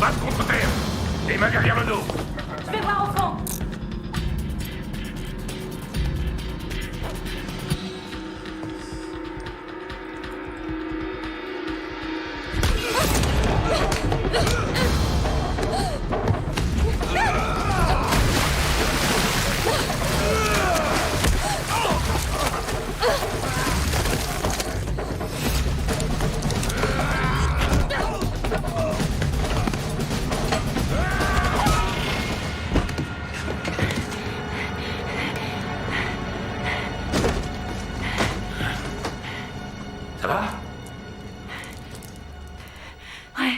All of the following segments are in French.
Passe contre terre. Les mains derrière le dos. Je vais voir au fond. Ça va? Ouais.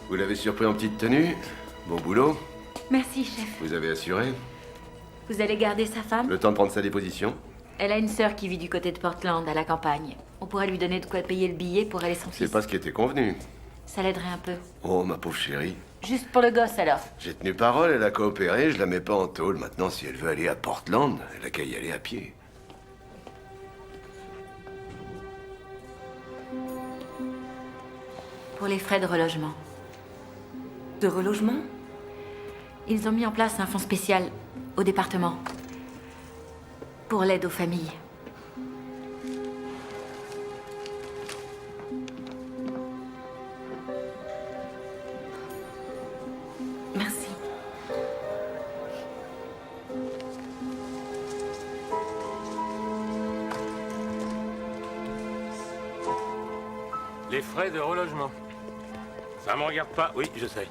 Vous l'avez surpris en petite tenue? Bon boulot. Merci, chef. Vous avez assuré? Vous allez garder sa femme? Le temps de prendre sa déposition? Elle a une sœur qui vit du côté de Portland, à la campagne. On pourrait lui donner de quoi payer le billet pour aller son fils. C'est pas ce qui était convenu. Ça l'aiderait un peu. Oh, ma pauvre chérie. Juste pour le gosse, alors. J'ai tenu parole, elle a coopéré, je la mets pas en tôle. Maintenant, si elle veut aller à Portland, elle a qu'à y aller à pied. Pour les frais de relogement. De relogement? Ils ont mis en place un fonds spécial au département. Pour l'aide aux familles. Merci. Les frais de relogement. Ça me regarde pas. Oui, je sais.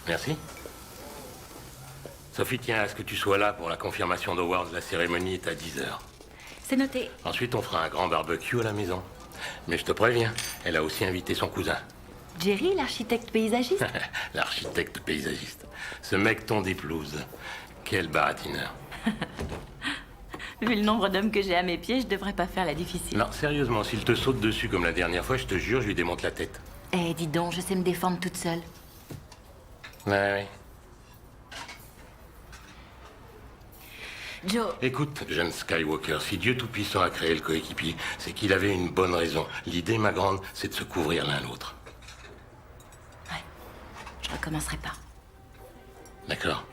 Merci. Sophie tient à ce que tu sois là pour la confirmation d'Howard. La cérémonie est à 10h. C'est noté. Ensuite, on fera un grand barbecue à la maison. Mais je te préviens, elle a aussi invité son cousin. Jerry, l'architecte paysagiste? L'architecte paysagiste. Ce mec ton déplouse. Quel baratineur. Vu le nombre d'hommes que j'ai à mes pieds, je devrais pas faire la difficile. Non, sérieusement, s'il te saute dessus comme la dernière fois, je te jure, je lui démonte la tête. Eh, dis donc, je sais me défendre toute seule. Ouais. Joe, Écoute, jeune Skywalker, si Dieu Tout-Puissant a créé le coéquipier, c'est qu'il avait une bonne raison. L'idée, ma grande, c'est de se couvrir l'un l'autre. je recommencerai pas. D'accord?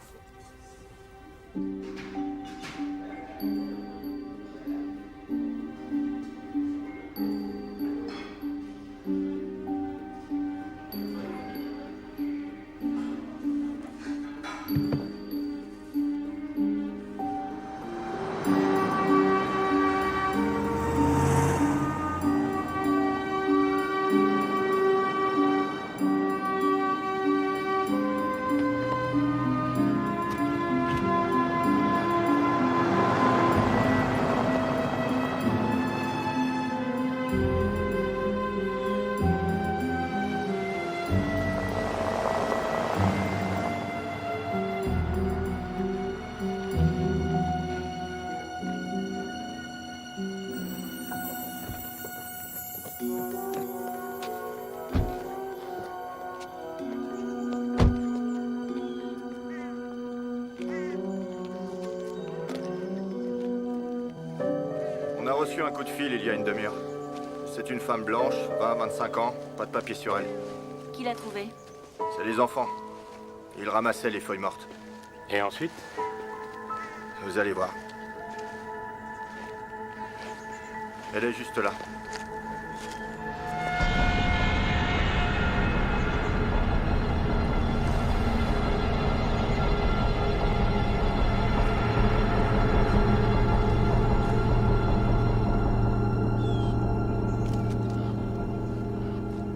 reçu un coup de fil il y a une demi-heure. C'est une femme blanche, 20-25 ans, pas de papier sur elle. Qui l'a trouvé? C'est les enfants. Ils ramassaient les feuilles mortes. Et ensuite? Vous allez voir. Elle est juste là.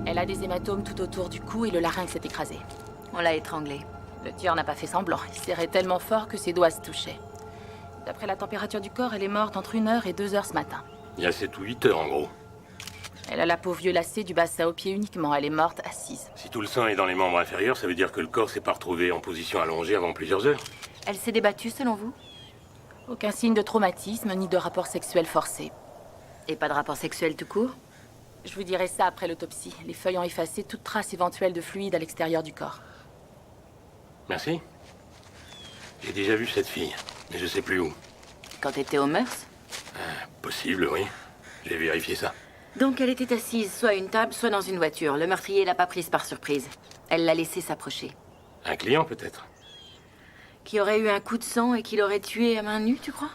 Elle a des hématomes tout autour du cou et le larynx s'est écrasé. On l'a étranglée. Le tueur n'a pas fait semblant. Il serrait tellement fort que ses doigts se touchaient. D'après la température du corps, elle est morte entre 1 heure et 2 heures ce matin. Il y a 7 ou 8 heures en gros. Elle a la peau violacée du bassin aux pieds uniquement. Elle est morte assise. Si tout le sang est dans les membres inférieurs, ça veut dire que le corps s'est pas retrouvé en position allongée avant plusieurs heures. Elle s'est débattue selon vous? Aucun signe de traumatisme ni de rapport sexuel forcé. Et pas de rapport sexuel tout court? Je vous dirai ça après l'autopsie. Les feuilles ont effacé toute trace éventuelle de fluide à l'extérieur du corps. Merci. J'ai déjà vu cette fille, mais je sais plus où. Quand t'étais aux mœurs? Possible, oui. J'ai vérifié ça. Donc elle était assise soit à une table, soit dans une voiture. Le meurtrier l'a pas prise par surprise. Elle l'a laissé s'approcher. Un client, peut-être. Qui aurait eu un coup de sang et qui l'aurait tué à main nue, tu crois?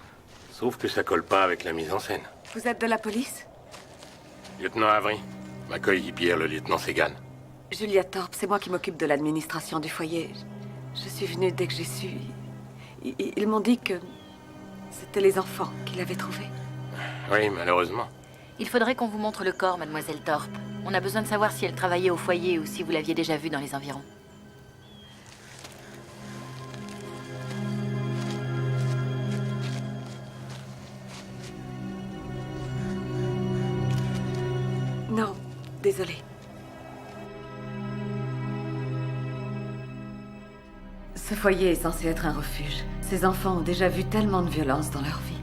Sauf que ça colle pas avec la mise en scène. Vous êtes de la police? Lieutenant Avery, ma coéquipière, le lieutenant Segan. Julia Thorpe, c'est moi qui m'occupe de l'administration du foyer. Je suis venue dès que j'ai su. Ils m'ont dit que c'était les enfants qui l'avaient trouvé. Oui, malheureusement. Il faudrait qu'on vous montre le corps, mademoiselle Thorpe. On a besoin de savoir si elle travaillait au foyer ou si vous l'aviez déjà vue dans les environs. Non, désolée. Ce foyer est censé être un refuge. Ces enfants ont déjà vu tellement de violence dans leur vie.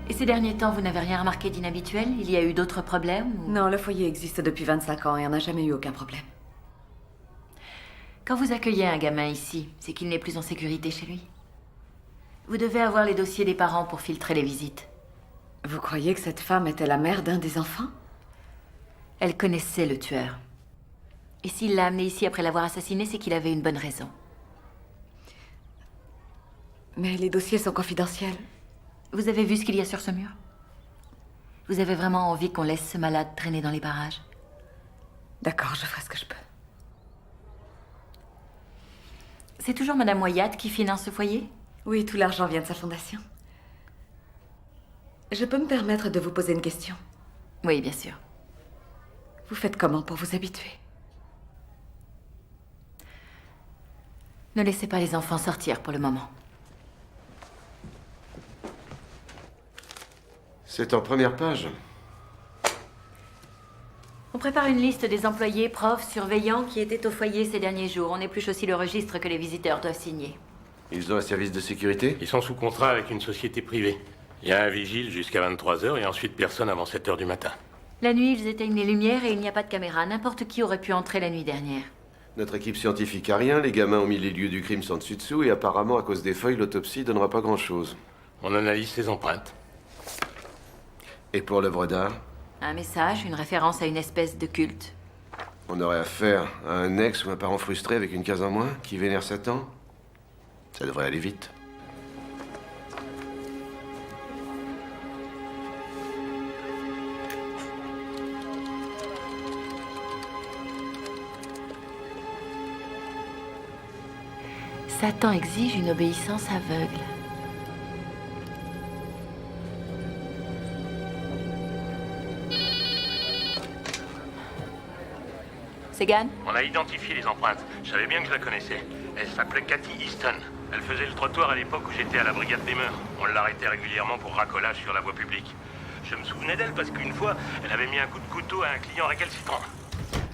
Et ces derniers temps, vous n'avez rien remarqué d'inhabituel? Il y a eu d'autres problèmes ou... Non, le foyer existe depuis 25 ans et on n'a jamais eu aucun problème. Quand vous accueillez un gamin ici, c'est qu'il n'est plus en sécurité chez lui. Vous devez avoir les dossiers des parents pour filtrer les visites. Vous croyez que cette femme était la mère d'un des enfants? Elle connaissait le tueur. Et s'il l'a amené ici après l'avoir assassiné, c'est qu'il avait une bonne raison. Mais les dossiers sont confidentiels. Vous avez vu ce qu'il y a sur ce mur? Vous avez vraiment envie qu'on laisse ce malade traîner dans les barrages? D'accord, je ferai ce que je peux. C'est toujours Madame Wyatt qui finance ce foyer? Oui, tout l'argent vient de sa fondation. Je peux me permettre de vous poser une question? Oui, bien sûr. Vous faites comment pour vous habituer? Ne laissez pas les enfants sortir pour le moment. C'est en première page. On prépare une liste des employés, profs, surveillants qui étaient au foyer ces derniers jours. On épluche aussi le registre que les visiteurs doivent signer. Ils ont un service de sécurité? Ils sont sous contrat avec une société privée. Il y a un vigile jusqu'à 23h et ensuite personne avant 7h du matin. La nuit, ils éteignent les lumières et il n'y a pas de caméra. N'importe qui aurait pu entrer la nuit dernière. Notre équipe scientifique a rien, les gamins ont mis les lieux du crime sans dessus-dessous et apparemment, à cause des feuilles, l'autopsie donnera pas grand-chose. On analyse ses empreintes. Et pour l'œuvre d'art? Un message, une référence à une espèce de culte. On aurait affaire à un ex ou un parent frustré avec une case en moins qui vénère Satan? Ça devrait aller vite. Satan exige une obéissance aveugle. Segan? On a identifié les empreintes. Je savais bien que je la connaissais. Elle s'appelait Cathy Easton. Elle faisait le trottoir à l'époque où j'étais à la brigade des mœurs. On l'arrêtait régulièrement pour racolage sur la voie publique. Je me souvenais d'elle parce qu'une fois, elle avait mis un coup de couteau à un client récalcitrant.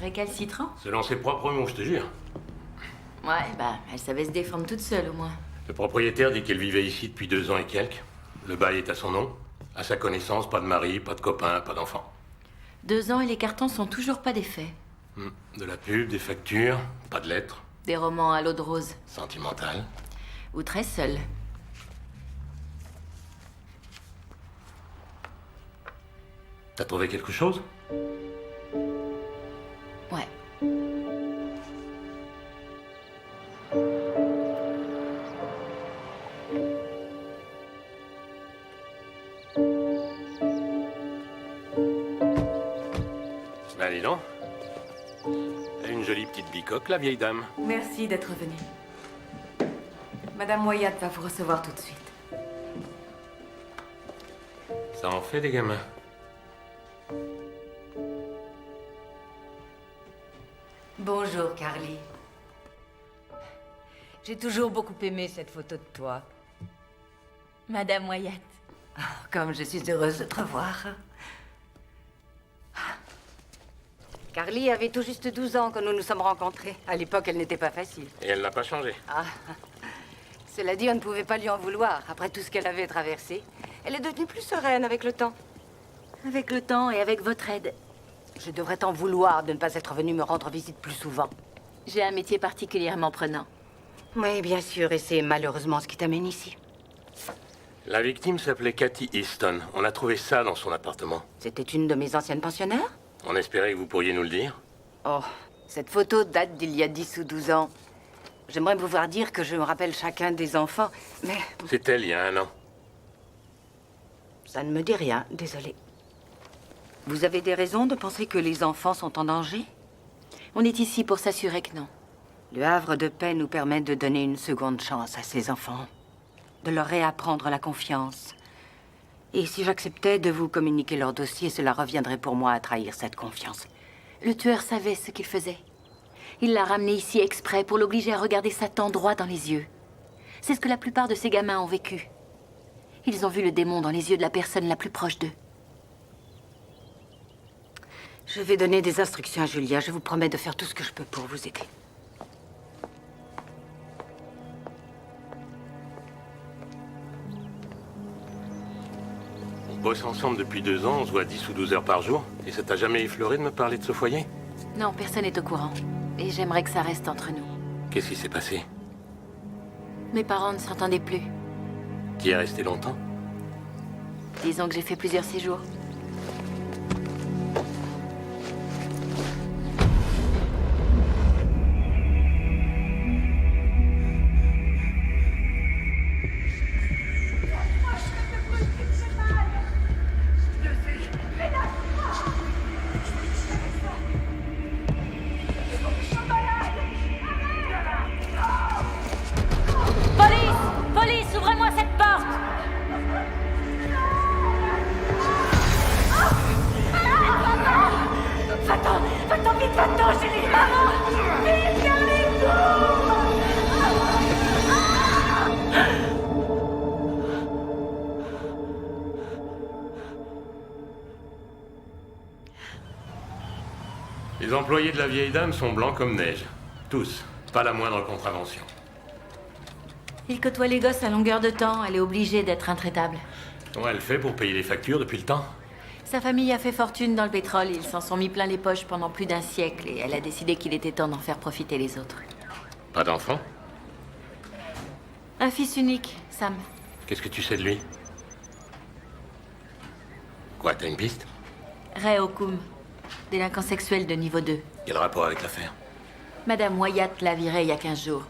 Récalcitrant? Selon ses propres mots, je te jure. Ouais, bah, elle savait se défendre toute seule au moins. Le propriétaire dit qu'elle vivait ici depuis 2 ans et quelques. Le bail est à son nom. À sa connaissance, pas de mari, pas de copain, pas d'enfant. 2 ans et les cartons sont toujours pas défaits. De la pub, des factures, pas de lettres. Des romans à l'eau de rose. Sentimental. Ou très seul. T'as trouvé quelque chose? Ouais. Ben dis donc. Elle a une jolie petite bicoque, la vieille dame. Merci d'être venue. Madame Wyatt va vous recevoir tout de suite. Ça en fait des gamins. Bonjour, Carly. J'ai toujours beaucoup aimé cette photo de toi. Madame Wyatt. Oh, comme je suis heureuse de te revoir. Carly avait tout juste 12 ans quand nous nous sommes rencontrés. À l'époque, elle n'était pas facile. Et elle n'a pas changé. Ah. Cela dit, on ne pouvait pas lui en vouloir. Après tout ce qu'elle avait traversé, elle est devenue plus sereine avec le temps. Avec le temps et avec votre aide, Je devrais t'en vouloir de ne pas être venue me rendre visite plus souvent. j'ai un métier particulièrement prenant. Oui, bien sûr, et c'est malheureusement ce qui t'amène ici. La victime s'appelait Cathy Easton. On a trouvé ça dans son appartement. C'était une de mes anciennes pensionnaires? On espérait que vous pourriez nous le dire. Oh, cette photo date d'il y a 10 ou 12 ans. J'aimerais pouvoir dire que je me rappelle chacun des enfants, mais C'était il y a 1 an. ça ne me dit rien, désolé. Vous avez des raisons de penser que les enfants sont en danger? On est ici pour s'assurer que non. Le havre de paix nous permet de donner une seconde chance à ces enfants, de leur réapprendre la confiance. Et si j'acceptais de vous communiquer leur dossier, cela reviendrait pour moi à trahir cette confiance. Le tueur savait ce qu'il faisait. Il l'a ramené ici exprès pour l'obliger à regarder Satan droit dans les yeux. C'est ce que la plupart de ces gamins ont vécu. Ils ont vu le démon dans les yeux de la personne la plus proche d'eux. Je vais donner des instructions à Julia. Je vous promets de faire tout ce que je peux pour vous aider. On bosse ensemble depuis 2 ans, on se voit 10 ou 12 heures par jour. Et ça t'a jamais effleuré de me parler de ce foyer? Non, personne n'est au courant. Et j'aimerais que ça reste entre nous. Qu'est-ce qui s'est passé? Mes parents ne s'entendaient plus. Qui est resté longtemps? Disons que j'ai fait plusieurs séjours. Police! Police, ouvrez-moi cette porte! Va-t'en! Va-t'en vite, va-t'en, Julie! Maman! Vite, Les employés de la vieille dame sont blancs comme neige. Tous. Pas la moindre contravention. Il côtoie les gosses à longueur de temps. Elle est obligée d'être intraitable. Comment elle fait pour payer les factures depuis le temps? Sa famille a fait fortune dans le pétrole. Ils s'en sont mis plein les poches pendant plus d'1 siècle. Et elle a décidé qu'il était temps d'en faire profiter les autres. Pas d'enfant? Un fils unique, Sam. Qu'est-ce que tu sais de lui? Quoi, t'as une piste? Ray Okum. Délinquant sexuel de niveau 2. Quel rapport avec l'affaire? Madame Wyatt l'a viré il y a 15 jours.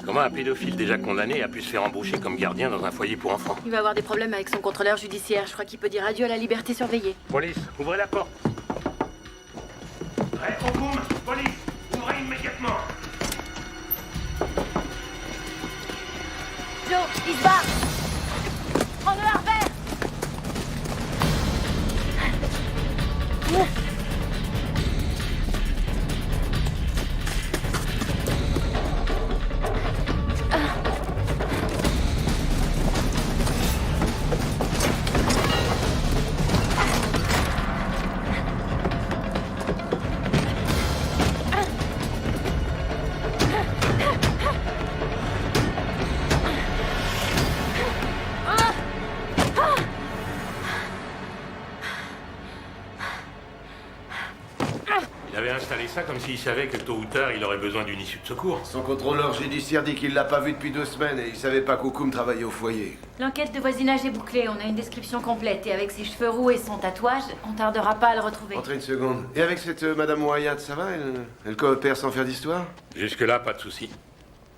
Comment un pédophile déjà condamné a pu se faire embaucher comme gardien dans un foyer pour enfants? Il va avoir des problèmes avec son contrôleur judiciaire. Je crois qu'il peut dire adieu à la liberté surveillée. Police, ouvrez la porte. Okum, police, ouvrez immédiatement. Joe, il se bat! Prends-le à revers! avait installé ça comme s'il savait que tôt ou tard, il aurait besoin d'une issue de secours. Son contrôleur judiciaire dit qu'il l'a pas vu depuis 2 semaines et il savait pas qu'Okoum travaillait au foyer. L'enquête de voisinage est bouclée, on a une description complète. Et avec ses cheveux roux et son tatouage, on tardera pas à le retrouver. Entrez une seconde. Et avec cette Madame Wyatt, ça va elle coopère sans faire d'histoire? Jusque-là, pas de souci.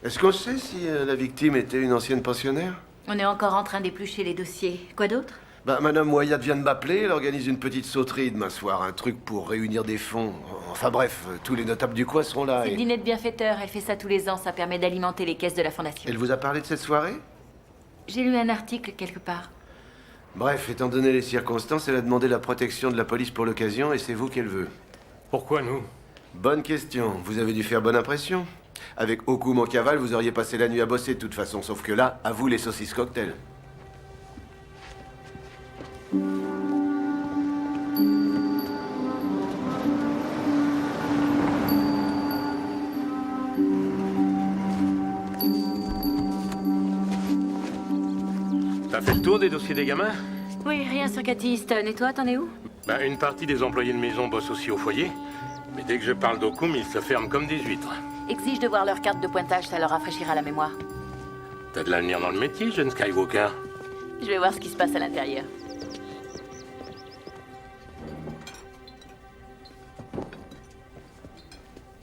Est-ce qu'on sait si la victime était une ancienne pensionnaire? On est encore en train d'éplucher les dossiers. Quoi d'autre? Bah, Madame Wyatt vient de m'appeler, elle organise une petite sauterie demain soir, un truc pour réunir des fonds. Enfin bref, tous les notables du coin seront là C'est et... le dîner de bienfaiteur, elle fait ça tous les ans, ça permet d'alimenter les caisses de la fondation. Elle vous a parlé de cette soirée? J'ai lu un article quelque part. Bref, étant donné les circonstances, elle a demandé la protection de la police pour l'occasion et c'est vous qu'elle veut. Pourquoi nous? Bonne question, vous avez dû faire bonne impression. Avec Okoum en cavale, vous auriez passé la nuit à bosser de toute façon, sauf que là, à vous les saucisses cocktails. T'as fait le tour des dossiers des gamins? Oui, rien sur Cathy Easton. Et toi, t'en es où? Bah, une partie des employés de maison bossent aussi au foyer. Mais dès que je parle d'Okoum, ils se ferment comme des huîtres. Exige de voir leur carte de pointage, ça leur rafraîchira la mémoire. T'as de l'avenir dans le métier, jeune Skywalker. Je vais voir ce qui se passe à l'intérieur.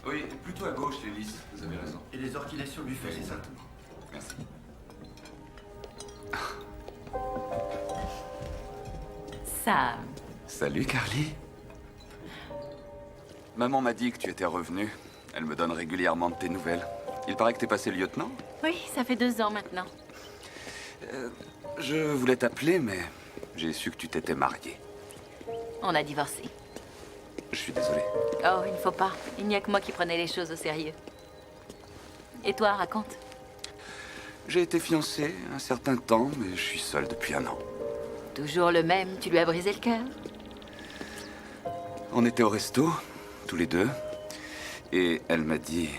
Oui, plutôt à gauche, les lys. Vous avez raison. Et les orchidées sur le buffet, c'est ça? Merci. Ça... Salut, Carly. Maman m'a dit que tu étais revenu. Elle me donne régulièrement de tes nouvelles. Il paraît que t'es passé lieutenant? Oui, ça fait 2 ans maintenant. Je voulais t'appeler, mais j'ai su que tu t'étais marié. On a divorcé. Je suis désolé. Oh, il ne faut pas. Il n'y a que moi qui prenais les choses au sérieux. Et toi, raconte. J'ai été fiancé un certain temps, mais je suis seul depuis 1 an. Toujours le même, tu lui as brisé le cœur. On était au resto, tous les deux, et elle m'a dit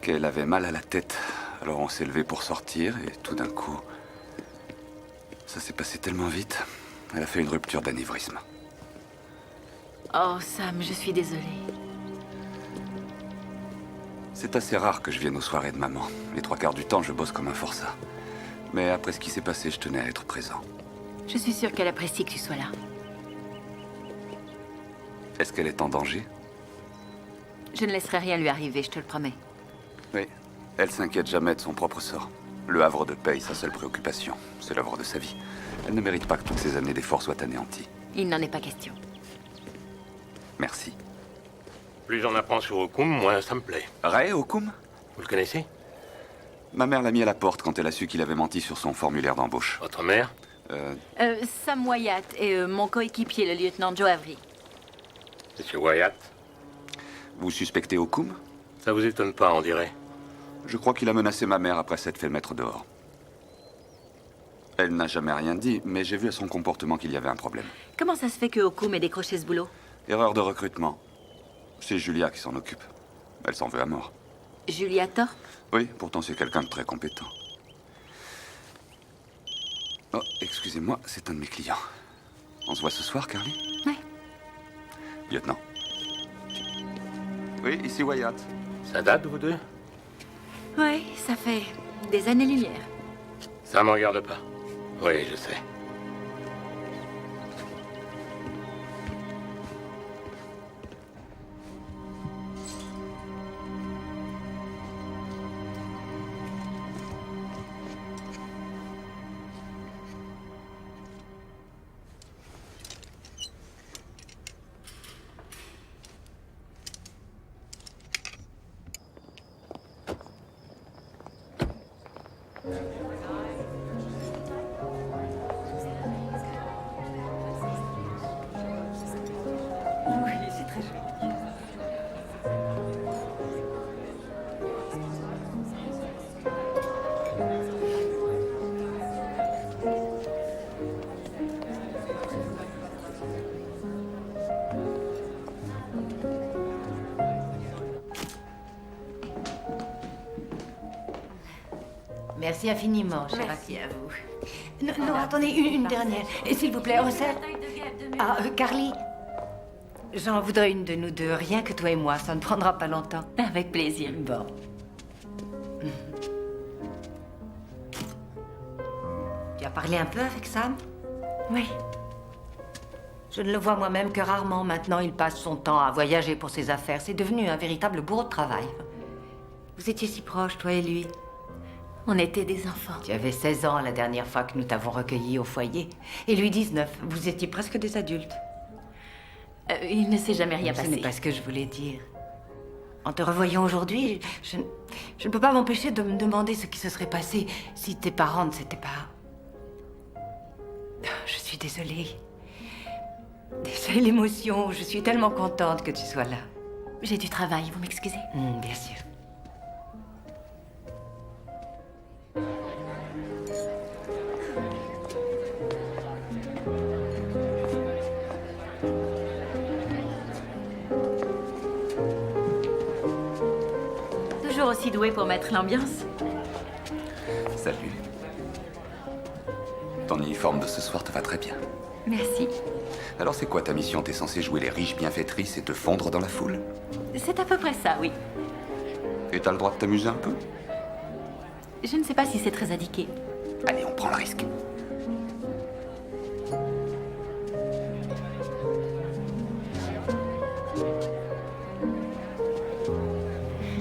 qu'elle avait mal à la tête. Alors on s'est levé pour sortir, et tout d'un coup, ça s'est passé tellement vite. Elle a fait une rupture d'anévrisme. Oh, Sam, je suis désolée. C'est assez rare que je vienne aux soirées de maman. Les 3/4 du temps, je bosse comme un forçat. Mais après ce qui s'est passé, je tenais à être présent. Je suis sûre qu'elle apprécie que tu sois là. Est-ce qu'elle est en danger? Je ne laisserai rien lui arriver, je te le promets. Oui. Elle s'inquiète jamais de son propre sort. Le havre de paye, sa seule préoccupation. C'est l'œuvre de sa vie. Elle ne mérite pas que toutes ces années d'efforts soient anéanties. Il n'en est pas question. Merci. Plus j'en apprends sur Okoum, moins ça me plaît. Ray Okoum? Vous le connaissez? Ma mère l'a mis à la porte quand elle a su qu'il avait menti sur son formulaire d'embauche. Votre mère? Sam Wyatt et mon coéquipier, le lieutenant Joe Avery. Monsieur Wyatt? Vous suspectez Okoum? Ça vous étonne pas, on dirait. Je crois qu'il a menacé ma mère après s'être fait mettre dehors. Elle n'a jamais rien dit, mais j'ai vu à son comportement qu'il y avait un problème. Comment ça se fait que Okoum ait décroché ce boulot? Erreur de recrutement. C'est Julia qui s'en occupe. Elle s'en veut à mort. Julia Thorpe? Oui, pourtant c'est quelqu'un de très compétent. Oh, excusez-moi, c'est un de mes clients. On se voit ce soir, Carly? Oui. Lieutenant. Oui, ici Wyatt. Ça date, vous deux? Oui, ça fait des années-lumière. Ça me regarde pas. Oui, je sais. Oui, c'est très joli. Merci infiniment, cher Merci ami. à vous. Non, attendez, une dernière. Et s'il vous plaît, recette. Ah, Carly, J'en voudrais une de nous deux, rien que toi et moi, ça ne prendra pas longtemps. Avec plaisir. Bon. Tu as parlé un peu avec Sam? Oui. Je ne le vois moi-même que rarement maintenant. Il passe son temps à voyager pour ses affaires. C'est devenu un véritable bourreau de travail. Vous étiez si proches, toi et lui. On était des enfants. Tu avais 16 ans la dernière fois que nous t'avons recueilli au foyer. Et lui 19. Vous étiez presque des adultes. Il ne s'est jamais rien Ce passé. n'est pas ce que je voulais dire. En te revoyant aujourd'hui, je ne peux pas m'empêcher de me demander ce qui se serait passé si tes parents ne s'étaient pas... Je suis désolée. C'est l'émotion. Je suis tellement contente que tu sois là. J'ai du travail, vous m'excusez? Bien sûr. Toujours aussi doué pour mettre l'ambiance. Salut. Ton uniforme de ce soir te va très bien. Merci. Alors c'est quoi ta mission? T'es censé jouer les riches bienfaitrices et te fondre dans la foule? C'est à peu près ça, oui. Et t'as le droit de t'amuser un peu? Je ne sais pas si c'est très indiqué. Allez, on prend le risque.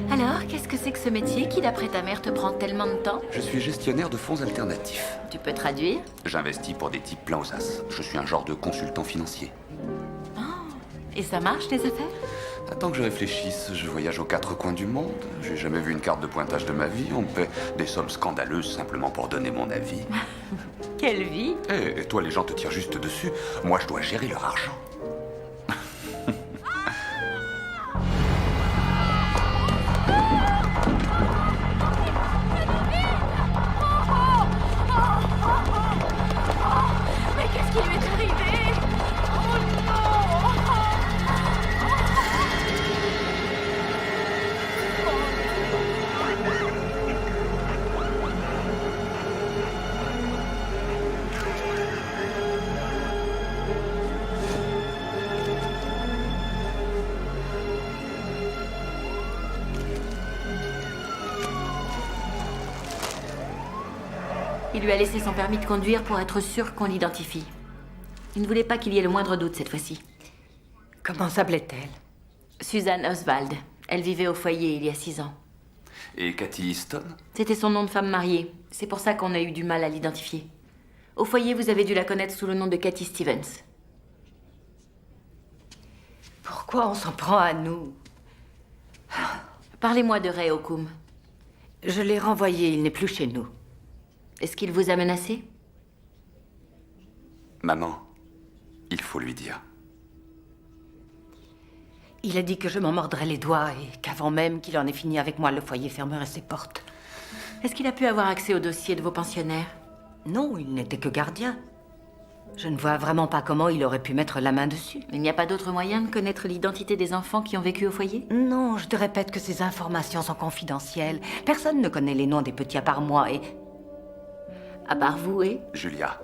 Alors, qu'est-ce que c'est que ce métier qui, d'après ta mère, te prend tellement de temps? Je suis gestionnaire de fonds alternatifs. Tu peux traduire? J'investis pour des types pleins aux as. Je suis un genre de consultant financier. Et ça marche, les affaires? Attends que je réfléchisse, je voyage aux quatre coins du monde. J'ai jamais vu une carte de pointage de ma vie. On me paie des sommes scandaleuses simplement pour donner mon avis. Quelle vie! Et toi, les gens te tirent juste dessus. Moi, je dois gérer leur argent. Mais qu'est-ce qui lui est arrivé? Oh non! Il lui a laissé son permis de conduire pour être sûr qu'on l'identifie. Il ne voulait pas qu'il y ait le moindre doute cette fois-ci. Comment s'appelait-elle? Suzanne Oswald. Elle vivait au foyer il y a 6 ans. Et Cathy Easton? C'était son nom de femme mariée. C'est pour ça qu'on a eu du mal à l'identifier. Au foyer, vous avez dû la connaître sous le nom de Cathy Stevens. Pourquoi on s'en prend à nous? Parlez-moi de Ray Okum. Je l'ai renvoyé, il n'est plus chez nous. Est-ce qu'il vous a menacé? Maman, il faut lui dire. Il a dit que je m'en mordrais les doigts et qu'avant même qu'il en ait fini avec moi, le foyer fermerait ses portes. Est-ce qu'il a pu avoir accès au dossier de vos pensionnaires? Non, il n'était que gardien. Je ne vois vraiment pas comment il aurait pu mettre la main dessus. Il n'y a pas d'autre moyen de connaître l'identité des enfants qui ont vécu au foyer? Non, je te répète que ces informations sont confidentielles. Personne ne connaît les noms des petits à part moi et... À part vous et... Julia.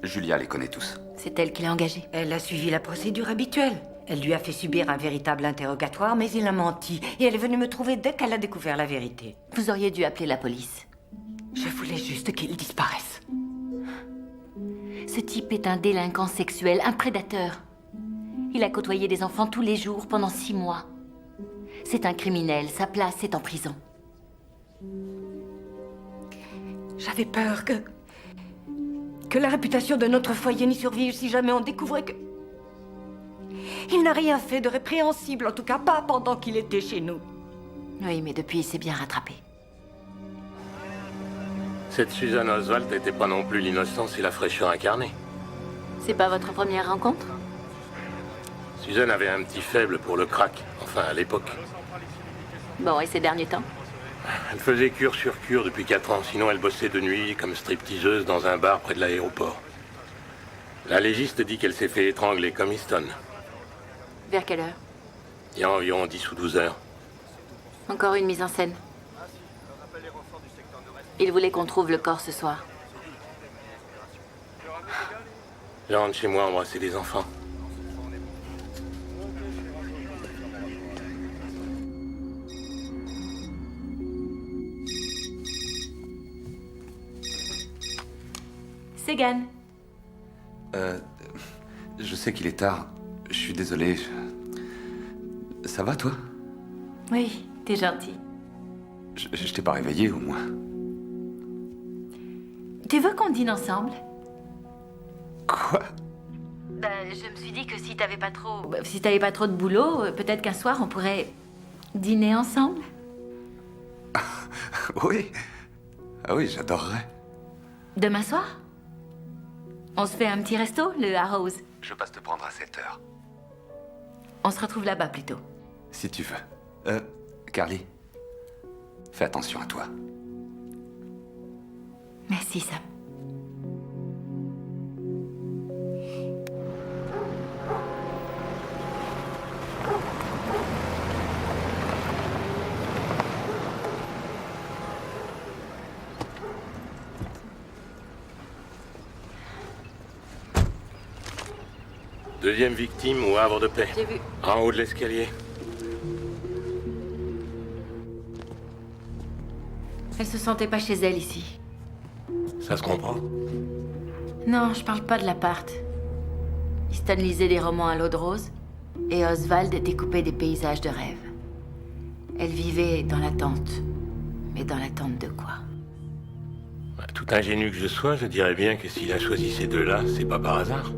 Julia les connaît tous. C'est elle qui l'a engagé. Elle a suivi la procédure habituelle. Elle lui a fait subir un véritable interrogatoire, mais il a menti. Et elle est venue me trouver dès qu'elle a découvert la vérité. Vous auriez dû appeler la police. Je voulais juste qu'il disparaisse. Ce type est un délinquant sexuel, un prédateur. Il a côtoyé des enfants tous les jours pendant 6 mois. C'est un criminel, sa place est en prison. J'avais peur que la réputation de notre foyer n'y survive si jamais on découvrait que... Il n'a rien fait de répréhensible, en tout cas pas pendant qu'il était chez nous. Oui, mais depuis, il s'est bien rattrapé. Cette Suzanne Oswald n'était pas non plus l'innocence et la fraîcheur incarnée. C'est pas votre première rencontre? Suzanne avait un petit faible pour le crack, enfin à l'époque. Bon, et ces derniers temps? Elle faisait cure sur cure depuis 4 ans, sinon elle bossait de nuit comme stripteaseuse dans un bar près de l'aéroport. La légiste dit qu'elle s'est fait étrangler comme Easton. Vers quelle heure? Il y a environ 10 ou 12 heures. Encore une mise en scène. Il voulait qu'on trouve le corps ce soir. Je rentre chez moi embrasser des enfants. Segan. Je sais qu'il est tard. Je suis désolé. Ça va, toi? Oui, t'es gentil. Je t'ai pas réveillé, au moins. Tu veux qu'on dîne ensemble? Quoi? Je me suis dit que si t'avais pas trop de boulot, peut-être qu'un soir on pourrait dîner ensemble. Oui. Ah oui, j'adorerais. Demain soir? On se fait un petit resto, le Arrows. Je passe te prendre à 7 heures. On se retrouve là-bas plutôt. Si tu veux. Carly, fais attention à toi. Merci, Sam. Deuxième victime au Havre de Paix. J'ai vu. En haut de l'escalier. Elle se sentait pas chez elle ici. Ça se comprend. Non, je parle pas de l'appart. Easton lisait des romans à l'eau de rose et Oswald découpait des paysages de rêve. Elle vivait dans l'attente. Mais dans l'attente de quoi? Tout ingénu que je sois, je dirais bien que s'il a choisi ces deux-là, c'est pas par hasard.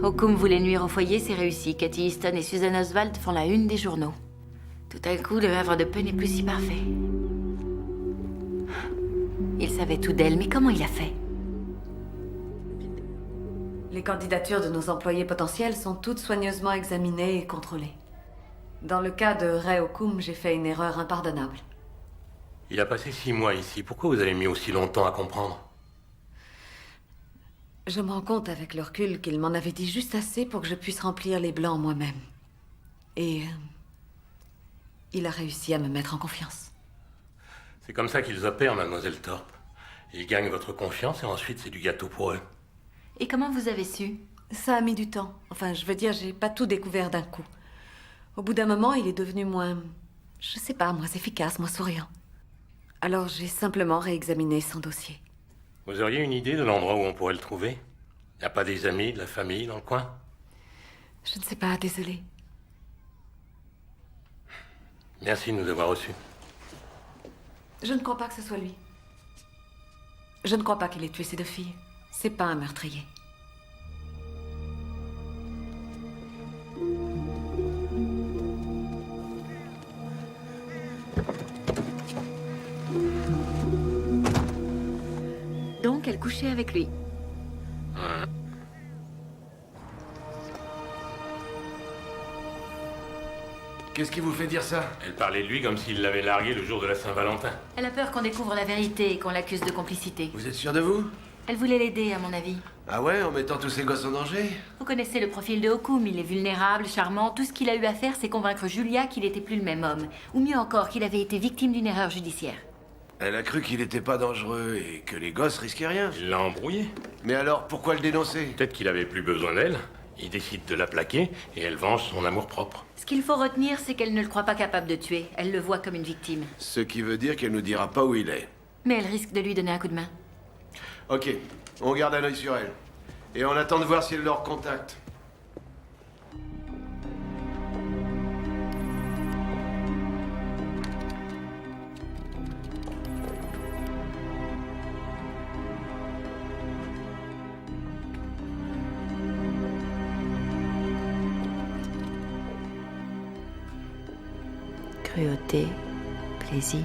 Okum voulait nuire au foyer, c'est réussi. Cathy Easton et Susan Oswald font la une des journaux. Tout à coup, le Havre de Paix n'est plus si parfait. Il savait tout d'elle, mais comment il a fait? Les candidatures de nos employés potentiels sont toutes soigneusement examinées et contrôlées. Dans le cas de Ray Okum, j'ai fait une erreur impardonnable. Il a passé 6 mois ici. Pourquoi vous avez mis aussi longtemps à comprendre? Je me rends compte avec le recul qu'il m'en avait dit juste assez pour que je puisse remplir les blancs moi-même. Et il a réussi à me mettre en confiance. C'est comme ça qu'ils opèrent, mademoiselle Thorpe. Ils gagnent votre confiance et ensuite c'est du gâteau pour eux. Et comment vous avez su? Ça a mis du temps. Enfin, je veux dire, j'ai pas tout découvert d'un coup. Au bout d'un moment, il est devenu moins... je sais pas, moins efficace, moins souriant. Alors j'ai simplement réexaminé son dossier. Vous auriez une idée de l'endroit où on pourrait le trouver? Y a pas des amis, de la famille dans le coin? Je ne sais pas, désolée. Merci de nous avoir reçus. Je ne crois pas que ce soit lui. Je ne crois pas qu'il ait tué ces deux filles. C'est pas un meurtrier. Donc, elle couchait avec lui. Ouais. Qu'est-ce qui vous fait dire ça? Elle parlait de lui comme s'il l'avait largué le jour de la Saint-Valentin. Elle a peur qu'on découvre la vérité et qu'on l'accuse de complicité. Vous êtes sûr de vous? Elle voulait l'aider, à mon avis. Ah ouais, en mettant tous ces gosses en danger? Vous connaissez le profil de Okum, il est vulnérable, charmant. Tout ce qu'il a eu à faire, c'est convaincre Julia qu'il n'était plus le même homme. Ou mieux encore, qu'il avait été victime d'une erreur judiciaire. Elle a cru qu'il était pas dangereux et que les gosses risquaient rien. Il l'a embrouillé. Mais alors, pourquoi le dénoncer? Peut-être qu'il avait plus besoin d'elle. Il décide de la plaquer et elle venge son amour-propre. Ce qu'il faut retenir, c'est qu'elle ne le croit pas capable de tuer. Elle le voit comme une victime. Ce qui veut dire qu'elle nous dira pas où il est. Mais elle risque de lui donner un coup de main. Ok, on garde un œil sur elle. Et on attend de voir si elle leur contacte. Cruauté, plaisir,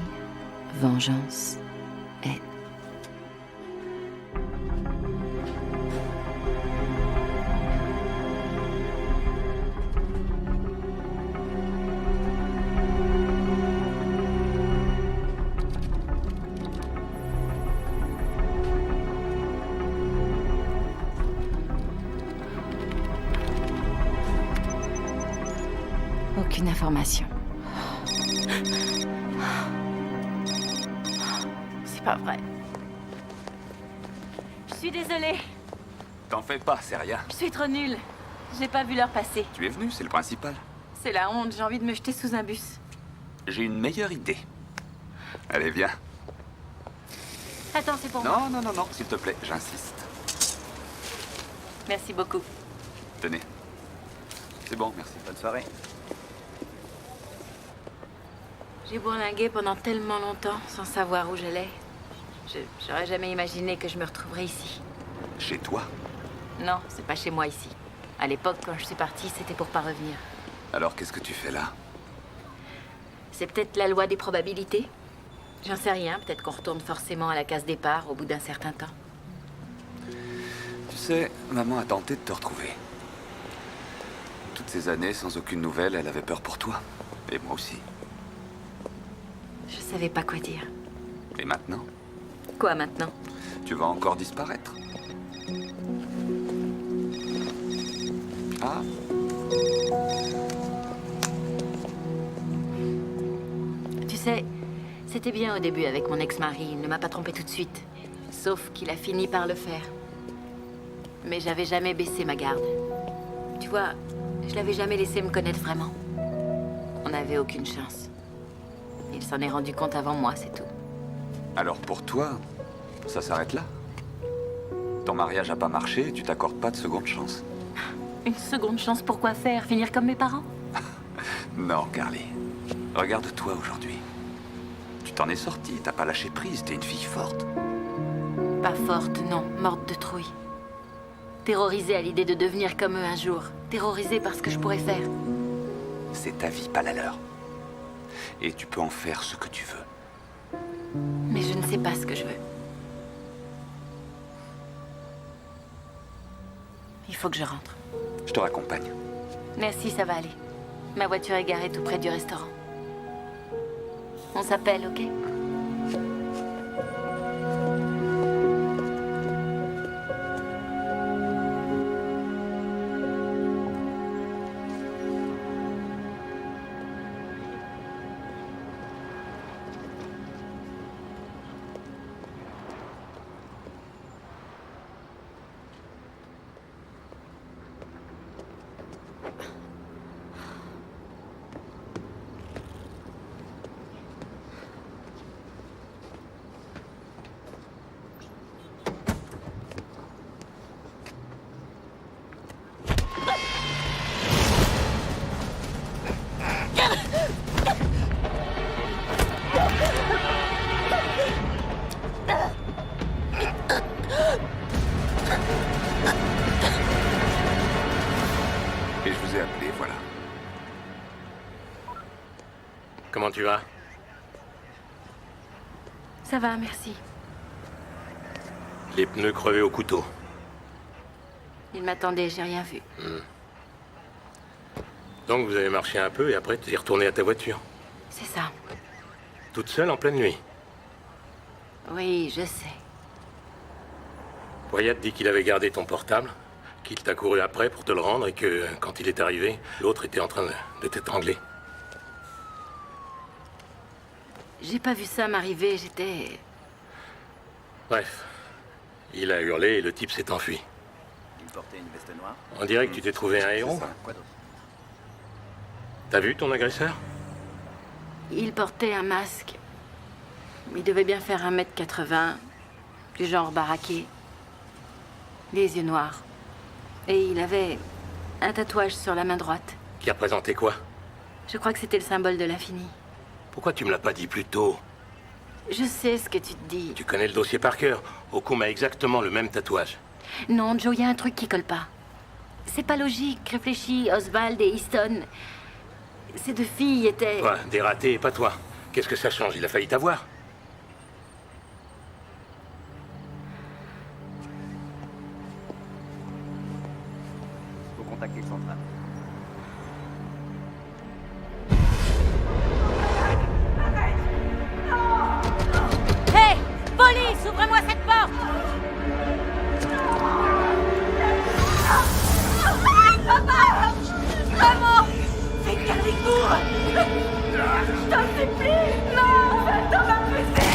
vengeance, haine. Aucune information. C'est pas vrai. Je suis désolée. T'en fais pas, c'est rien. Je suis trop nulle. J'ai pas vu l'heure passer. Tu es venu, c'est le principal. C'est la honte, j'ai envie de me jeter sous un bus. J'ai une meilleure idée. Allez, viens. Attends, c'est pour moi. Non, s'il te plaît, j'insiste. Merci beaucoup. Tenez. C'est bon, merci. Bonne soirée. J'ai bourlingué pendant tellement longtemps sans savoir où j'allais. J'aurais jamais imaginé que je me retrouverais ici. Chez toi? Non, c'est pas chez moi ici. À l'époque, quand je suis partie, c'était pour pas revenir. Alors qu'est-ce que tu fais là? C'est peut-être la loi des probabilités. J'en sais rien, peut-être qu'on retourne forcément à la case départ au bout d'un certain temps. Tu sais, maman a tenté de te retrouver. Toutes ces années, sans aucune nouvelle, elle avait peur pour toi. Et moi aussi. Je savais pas quoi dire. Et maintenant? Quoi maintenant? Tu vas encore disparaître. Ah, Tu sais, c'était bien au début avec mon ex-mari. Il ne m'a pas trompé tout de suite. Sauf qu'il a fini par le faire. Mais j'avais jamais baissé ma garde. Tu vois, je l'avais jamais laissé me connaître vraiment. On n'avait aucune chance. Il s'en est rendu compte avant moi, c'est tout. alors pour toi, ça s'arrête là? Ton mariage a pas marché et tu t'accordes pas de seconde chance? Une seconde chance pour quoi faire? Finir comme mes parents? Non, Carly. Regarde-toi aujourd'hui. Tu t'en es sortie, t'as pas lâché prise, t'es une fille forte. Pas forte, non. Morte de trouille. Terrorisée à l'idée de devenir comme eux un jour. Terrorisée par ce que je pourrais faire. C'est ta vie, pas la leur. Et tu peux en faire ce que tu veux. Mais je ne sais pas ce que je veux. Il faut que je rentre. Je te raccompagne. Merci, ça va aller. Ma voiture est garée tout près du restaurant. On s'appelle, ok? Et je vous ai appelé, voilà. Comment tu vas? Ça va, merci. Les pneus crevés au couteau. Il m'attendait, j'ai rien vu. Donc vous avez marché un peu et après tu es retourné à ta voiture. C'est ça. Toute seule en pleine nuit. Oui, je sais. Wyatt dit qu'il avait gardé ton portable, qu'il t'a couru après pour te le rendre et que, quand il est arrivé, l'autre était en train de t'étrangler. J'ai pas vu ça m'arriver, j'étais... Bref, il a hurlé et le type s'est enfui. Il portait une veste noire. On dirait que tu t'es trouvé un héros. C'est ça. Quoi d'autre? T'as vu ton agresseur? Il portait un masque. Il devait bien faire 1m80, du genre baraqué. Les yeux noirs. Et il avait un tatouage sur la main droite. Qui représentait quoi? Je crois que c'était le symbole de l'infini. Pourquoi tu me l'as pas dit plus tôt? Je sais ce que tu te dis. Tu connais le dossier par cœur. Okum a exactement le même tatouage. Non, Joe, il y a un truc qui colle pas. C'est pas logique. Réfléchis, Oswald et Easton. Ces deux filles étaient... Toi, des ratés et pas toi. Qu'est-ce que ça change? Il a failli t'avoir. Faut contacter le central. Hé! Police, ouvrez-moi cette porte! Maman! Fais garder court! Je t'en supplie! Non! T'en vas pousser!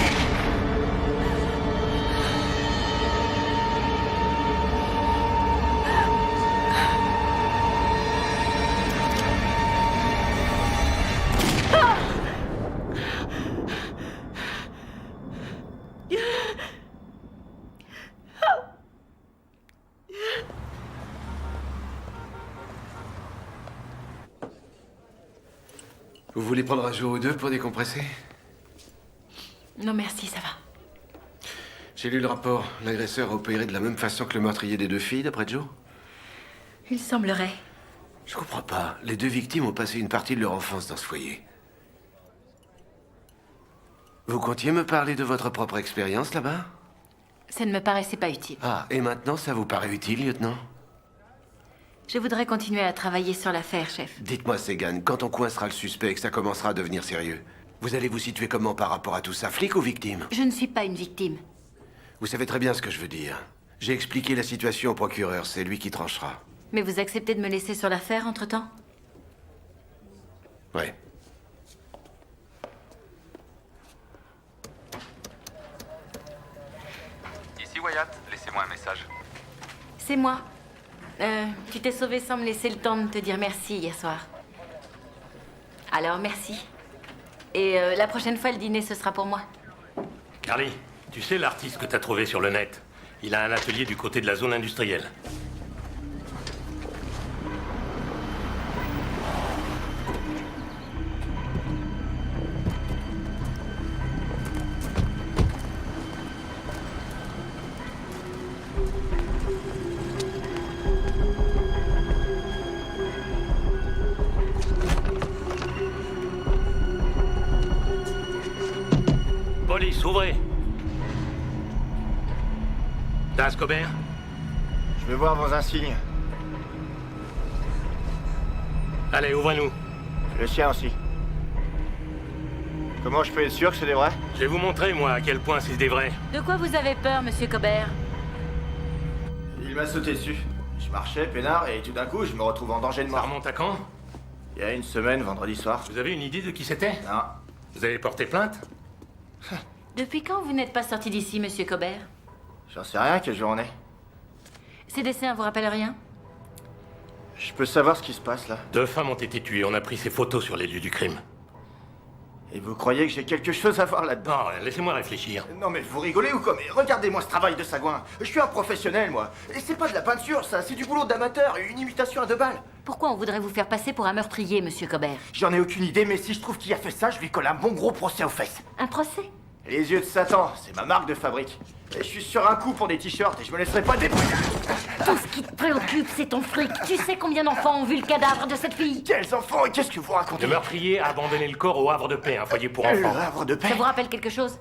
Vous voulez prendre un jour ou deux pour décompresser? Non, merci, ça va. J'ai lu le rapport. L'agresseur a opéré de la même façon que le meurtrier des 2 filles, d'après Joe? Il semblerait. Je comprends pas. Les 2 victimes ont passé une partie de leur enfance dans ce foyer. Vous comptiez me parler de votre propre expérience là-bas? Ça ne me paraissait pas utile. Ah, et maintenant ça vous paraît utile, lieutenant? Je voudrais continuer à travailler sur l'affaire, chef. Dites-moi, Segan, quand on coincera le suspect et que ça commencera à devenir sérieux, vous allez vous situer comment par rapport à tout ça, flic ou victime? Je ne suis pas une victime. Vous savez très bien ce que je veux dire. J'ai expliqué la situation au procureur, c'est lui qui tranchera. Mais vous acceptez de me laisser sur l'affaire entre-temps? Ouais. Ici Wyatt, laissez-moi un message. C'est moi. Tu t'es sauvé sans me laisser le temps de te dire merci hier soir. Alors, merci. Et la prochaine fois, le dîner, ce sera pour moi. Carly, tu sais l'artiste que t'as trouvé sur le net? Il a un atelier du côté de la zone industrielle. Police, ouvrez. Das Cobert? Je vais voir vos insignes. Allez, ouvrez-nous. Le sien aussi. Comment je peux être sûr que c'est des vrais? Je vais vous montrer, moi, à quel point c'est des vrais. De quoi vous avez peur, monsieur Cobert? Il m'a sauté dessus. Je marchais, peinard, et tout d'un coup, je me retrouve en danger de Ça mort. remonte à quand? Il y a une semaine, vendredi soir. Vous avez une idée de qui c'était? Non. Vous avez porté plainte? Depuis quand vous n'êtes pas sorti d'ici, monsieur Cobert? J'en sais rien, quelle journée. Ces dessins vous rappellent rien? Je peux savoir ce qui se passe là. 2 femmes ont été tuées. On a pris ces photos sur les lieux du crime. Et vous croyez que j'ai quelque chose à voir là-dedans? Non, laissez-moi réfléchir. Non mais vous rigolez ou quoi? Mais regardez-moi ce travail de sagouin. Je suis un professionnel, moi. Et c'est pas de la peinture, ça. C'est du boulot d'amateur. Une imitation à 2 balles. Pourquoi on voudrait vous faire passer pour un meurtrier, monsieur Cobert? J'en ai aucune idée, mais si je trouve qui a fait ça, je lui colle un bon gros procès aux fesses. Un procès? Les yeux de Satan, c'est ma marque de fabrique. Et je suis sur un coup pour des t-shirts et je me laisserai pas débrouiller. Tout ce qui te préoccupe, c'est ton fric. Tu sais combien d'enfants ont vu le cadavre de cette fille? Quels enfants? Et qu'est-ce que vous racontez? Le meurtrier a abandonné le corps au Havre de Paix, un foyer pour Le enfants. Havre de Paix? Ça vous rappelle quelque chose?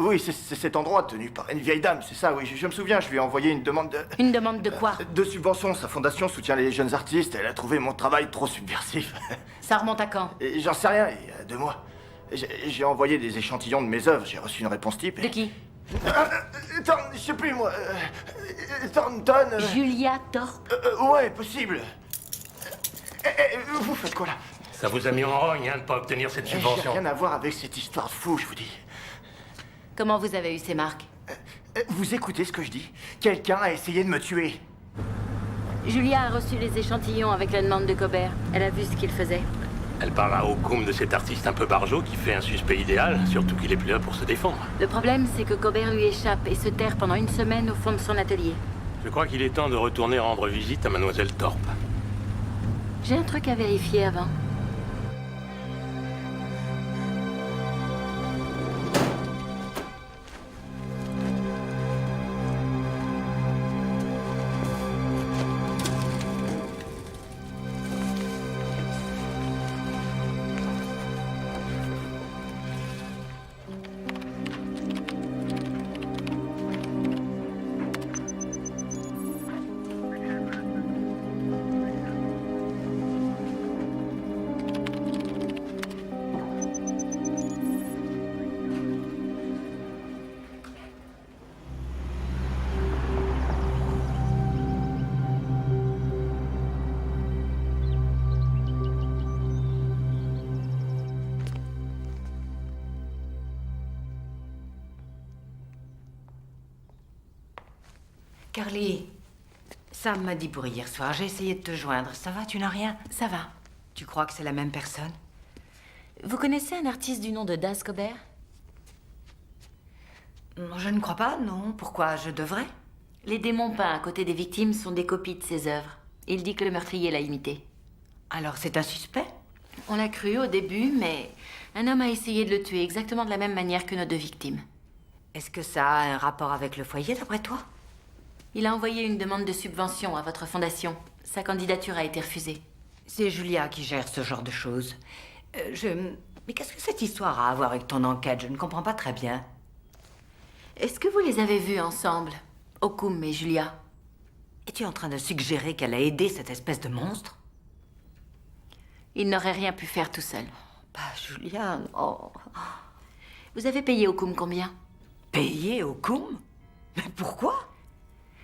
Oui, c'est cet endroit tenu par une vieille dame, c'est ça, oui. Je me souviens, je lui ai envoyé une demande de... Une demande de quoi? De subvention. Sa fondation soutient les jeunes artistes. Elle a trouvé mon travail trop subversif. Ça remonte à quand? Et j'en sais rien, il y a 2 mois. J'ai envoyé des échantillons de mes œuvres, j'ai reçu une réponse type. De qui? Je sais plus, moi. Thornton. Julia Thorpe. Ouais, possible. Vous faites quoi là? Ça vous a mis en rogne, hein, de pas obtenir cette J'ai subvention. rien à voir avec cette histoire de fou, je vous dis. Comment vous avez eu ces marques? Vous écoutez ce que je dis? Quelqu'un a essayé de me tuer. Julia a reçu les échantillons avec la demande de Cobert. Elle a vu ce qu'il faisait. Elle parle à Okoum de cet artiste un peu barjot qui fait un suspect idéal, surtout qu'il est plus là pour se défendre. Le problème, c'est que Cobert lui échappe et se terre pendant 1 semaine au fond de son atelier. Je crois qu'il est temps de retourner rendre visite à Mademoiselle Thorpe. J'ai un truc à vérifier avant. Carly, Sam m'a dit pour hier soir. J'ai essayé de te joindre. Ça va, tu n'as rien? Ça va. Tu crois que c'est la même personne? Vous connaissez un artiste du nom de Das Cobert? Non, je ne crois pas, non. Pourquoi je devrais? Les démons peints à côté des victimes sont des copies de ses œuvres. Il dit que le meurtrier l'a imité. Alors c'est un suspect? On l'a cru au début, mais un homme a essayé de le tuer exactement de la même manière que nos deux victimes. Est-ce que ça a un rapport avec le foyer, d'après toi? Il a envoyé une demande de subvention à votre fondation. Sa candidature a été refusée. C'est Julia qui gère ce genre de choses. Mais qu'est-ce que cette histoire a à voir avec ton enquête? Je ne comprends pas très bien. Est-ce que vous les avez vus ensemble, Okoum et Julia? Es-tu en train de suggérer qu'elle a aidé cette espèce de monstre? Il n'aurait rien pu faire tout seul. Bah, Julia, oh. Vous avez payé Okoum combien? Payé au Koum? Mais pourquoi?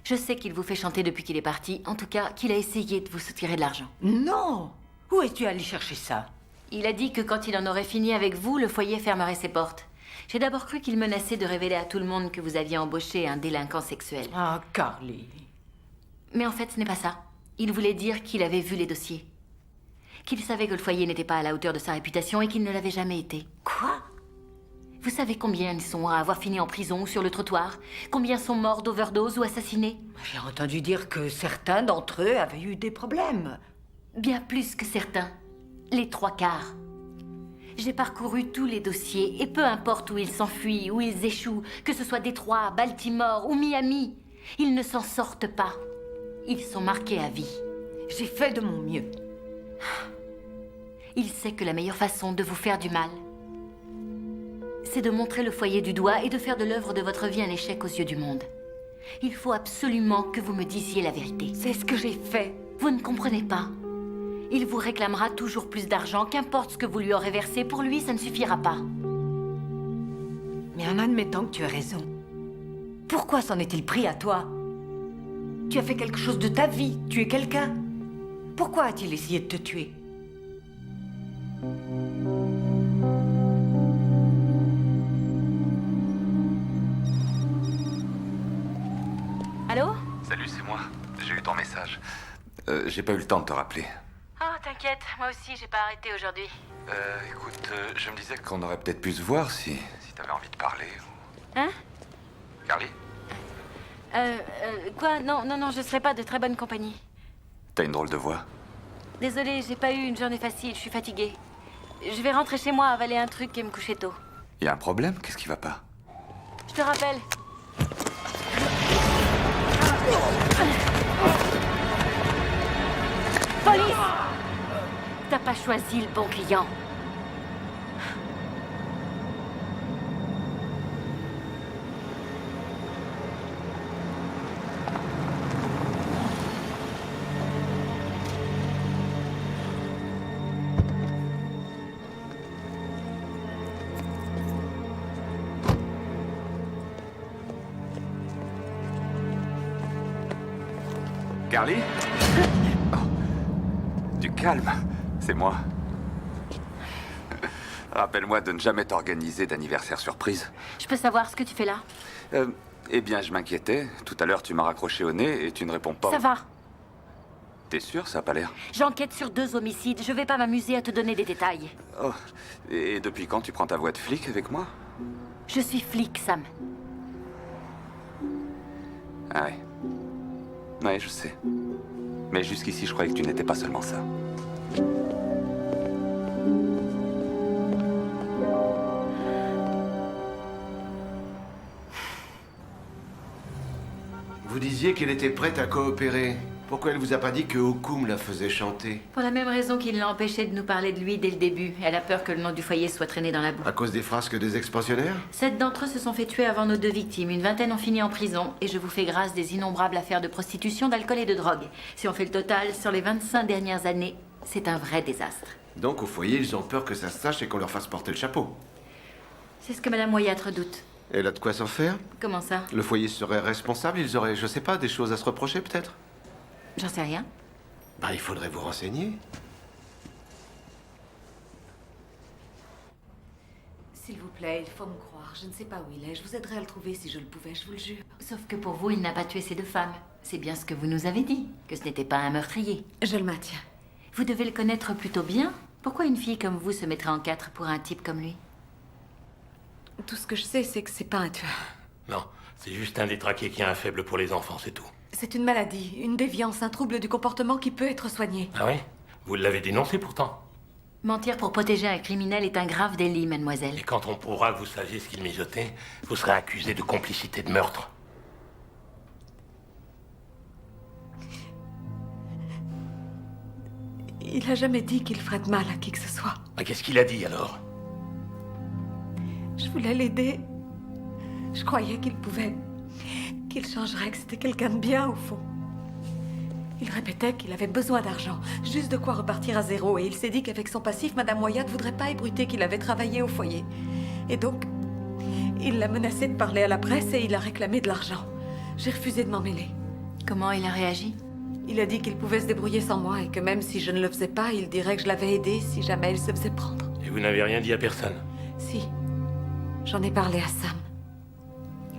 Je sais qu'il vous fait chanter depuis qu'il est parti. En tout cas, qu'il a essayé de vous soutirer de l'argent. Non! Où es-tu allé chercher ça? Il a dit que quand il en aurait fini avec vous, le foyer fermerait ses portes. J'ai d'abord cru qu'il menaçait de révéler à tout le monde que vous aviez embauché un délinquant sexuel. Ah, Carly. Mais en fait, ce n'est pas ça. Il voulait dire qu'il avait vu les dossiers. Qu'il savait que le foyer n'était pas à la hauteur de sa réputation et qu'il ne l'avait jamais été. Quoi? Vous savez combien ils sont à avoir fini en prison ou sur le trottoir? Combien sont morts d'overdose ou assassinés? J'ai entendu dire que certains d'entre eux avaient eu des problèmes. Bien plus que certains. Les 3/4. J'ai parcouru tous les dossiers et peu importe où ils s'enfuient, où ils échouent, que ce soit Détroit, Baltimore ou Miami, ils ne s'en sortent pas. Ils sont marqués à vie. J'ai fait de mon mieux. Il sait que la meilleure façon de vous faire du mal, c'est de montrer le foyer du doigt et de faire de l'œuvre de votre vie un échec aux yeux du monde. Il faut absolument que vous me disiez la vérité. C'est ce que j'ai fait. Vous ne comprenez pas. Il vous réclamera toujours plus d'argent, qu'importe ce que vous lui aurez versé. Pour lui, ça ne suffira pas. Mais en admettant que tu as raison, pourquoi s'en est-il pris à toi? Tu as fait quelque chose de ta vie, tu es quelqu'un. Pourquoi a-t-il essayé de te tuer? Allô? Salut, c'est moi. J'ai eu ton message. J'ai pas eu le temps de te rappeler. Oh, t'inquiète, moi aussi, j'ai pas arrêté aujourd'hui. Écoute, je me disais qu'on aurait peut-être pu se voir si t'avais envie de parler. Hein? Carly? Quoi? Non, je serai pas de très bonne compagnie. T'as une drôle de voix. Désolée, j'ai pas eu une journée facile, je suis fatiguée. Je vais rentrer chez moi, avaler un truc et me coucher tôt. Y a un problème? Qu'est-ce qui va pas? Je te rappelle. Police! T'as pas choisi le bon client. Carly? Oh. Du calme, c'est moi. Rappelle-moi de ne jamais t'organiser d'anniversaire surprise. Je peux savoir ce que tu fais là? Eh bien, je m'inquiétais. Tout à l'heure, tu m'as raccroché au nez et tu ne réponds pas. Ça va. T'es sûr? Ça a pas l'air. J'enquête sur 2 homicides. Je vais pas m'amuser à te donner des détails. Oh. Et depuis quand tu prends ta voix de flic avec moi? Je suis flic, Sam. Ah ouais. Ouais, je sais. Mais jusqu'ici, je croyais que tu n'étais pas seulement ça. Vous disiez qu'elle était prête à coopérer. Pourquoi elle vous a pas dit que Okoum la faisait chanter? Pour la même raison qu'il l'a empêché de nous parler de lui dès le début. Elle a peur que le nom du foyer soit traîné dans la boue. À cause des frasques des expansionnaires? 7 d'entre eux se sont fait tuer avant nos 2 victimes. Une vingtaine ont fini en prison. Et je vous fais grâce des innombrables affaires de prostitution, d'alcool et de drogue. Si on fait le total, sur les 25 dernières années, c'est un vrai désastre. Donc au foyer, ils ont peur que ça se sache et qu'on leur fasse porter le chapeau. C'est ce que Madame Wyatt redoute. Elle a de quoi s'en faire? Comment ça? Le foyer serait responsable, ils auraient, je sais pas, des choses à se reprocher peut-être? J'en sais rien. Bah, il faudrait vous renseigner. S'il vous plaît, il faut me croire. Je ne sais pas où il est. Je vous aiderais à le trouver si je le pouvais, je vous le jure. Sauf que pour vous, il n'a pas tué ces 2 femmes. C'est bien ce que vous nous avez dit, que ce n'était pas un meurtrier. Je le maintiens. Vous devez le connaître plutôt bien. Pourquoi une fille comme vous se mettrait en 4 pour un type comme lui? Tout ce que je sais, c'est que c'est pas un tueur. Non, c'est juste un détraqué qui a un faible pour les enfants, c'est tout. C'est une maladie, une déviance, un trouble du comportement qui peut être soigné. Ah ouais? Vous l'avez dénoncé pourtant. Mentir pour protéger un criminel est un grave délit, mademoiselle. Et quand on prouvera que vous saviez ce qu'il mijotait, vous serez accusé de complicité de meurtre. Il a jamais dit qu'il ferait de mal à qui que ce soit. Ah, qu'est-ce qu'il a dit alors? Je voulais l'aider. Je croyais qu'il pouvait... qu'il changerait, que c'était quelqu'un de bien, au fond. Il répétait qu'il avait besoin d'argent, juste de quoi repartir à zéro, et il s'est dit qu'avec son passif, Madame Wyatt voudrait pas ébruiter qu'il avait travaillé au foyer. Et donc, il l'a menacé de parler à la presse et il a réclamé de l'argent. J'ai refusé de m'en mêler. Comment il a réagi? Il a dit qu'il pouvait se débrouiller sans moi et que même si je ne le faisais pas, il dirait que je l'avais aidé si jamais il se faisait prendre. Et vous n'avez rien dit à personne? Si. J'en ai parlé à Sam.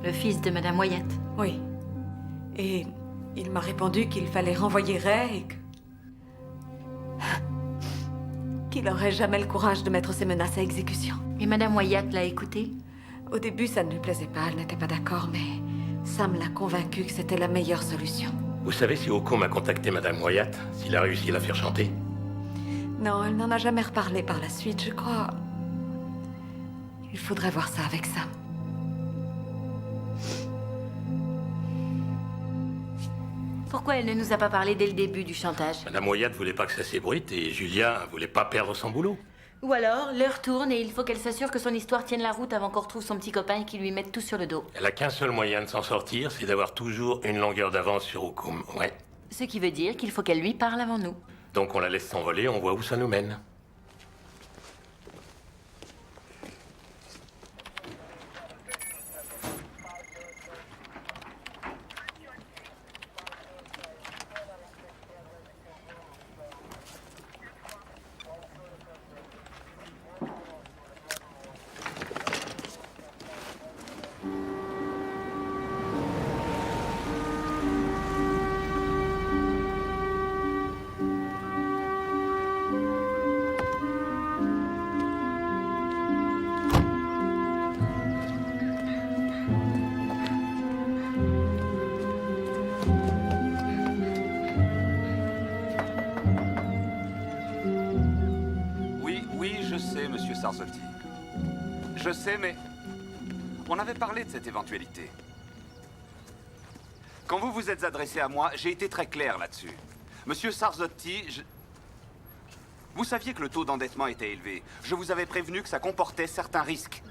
Le fils de Madame Wyatt. Oui. Et il m'a répondu qu'il fallait renvoyer Ray et que... qu'il n'aurait jamais le courage de mettre ses menaces à exécution. Et Madame Wyatt l'a écouté? Au début, ça ne lui plaisait pas, elle n'était pas d'accord, mais Sam l'a convaincu que c'était la meilleure solution. Vous savez si Ocombe a contacté Madame Wyatt, s'il a réussi à la faire chanter? Non, elle n'en a jamais reparlé par la suite, je crois. Il faudrait voir ça avec Sam. Pourquoi elle ne nous a pas parlé dès le début du chantage? Madame Wyatt voulait pas que ça s'ébruite et Julia voulait pas perdre son boulot. Ou alors, l'heure tourne et il faut qu'elle s'assure que son histoire tienne la route avant qu'on retrouve son petit copain et qu'il lui mette tout sur le dos. Elle a qu'un seul moyen de s'en sortir, c'est d'avoir toujours une longueur d'avance sur Ocombe, ouais. Ce qui veut dire qu'il faut qu'elle lui parle avant nous. Donc on la laisse s'envoler, on voit où ça nous mène. Sarzotti. Je sais, mais on avait parlé de cette éventualité. Quand vous vous êtes adressé à moi, j'ai été très clair là-dessus. Monsieur Sarzotti, vous saviez que le taux d'endettement était élevé. Je vous avais prévenu que ça comportait certains risques.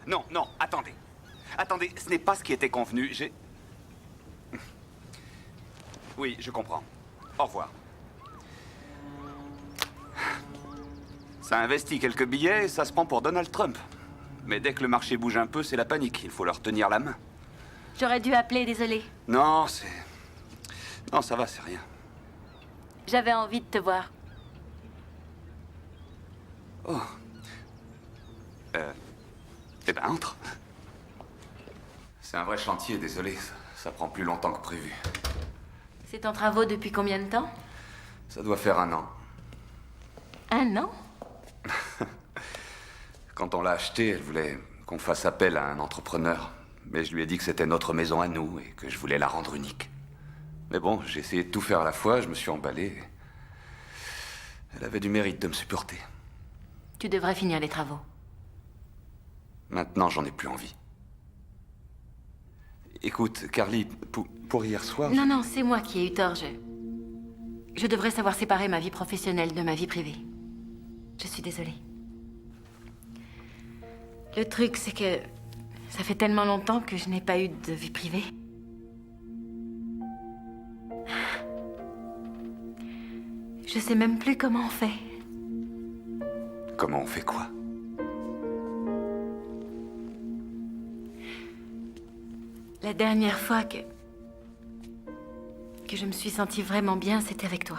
Non, non, attendez. Attendez, ce n'est pas ce qui était convenu. Oui, je comprends. Au revoir. Ça investit quelques billets et ça se prend pour Donald Trump. Mais dès que le marché bouge un peu, c'est la panique. Il faut leur tenir la main. J'aurais dû appeler, désolé. Non, non, ça va, c'est rien. J'avais envie de te voir. Oh. Eh ben, entre. C'est un vrai chantier, désolé. Ça prend plus longtemps que prévu. C'est en travaux depuis combien de temps? Ça doit faire 1 an. 1 an? Quand on l'a acheté, elle voulait qu'on fasse appel à un entrepreneur. Mais je lui ai dit que c'était notre maison à nous et que je voulais la rendre unique. Mais bon, j'ai essayé de tout faire à la fois, je me suis emballé. Elle avait du mérite de me supporter. Tu devrais finir les travaux. Maintenant, j'en ai plus envie. Écoute, Carly, pour hier soir... Non, non, c'est moi qui ai eu tort. Je devrais savoir séparer ma vie professionnelle de ma vie privée. Je suis désolée. Le truc, c'est que ça fait tellement longtemps que je n'ai pas eu de vie privée. Je sais même plus comment on fait. Comment on fait quoi? La dernière fois que je me suis sentie vraiment bien, c'était avec toi.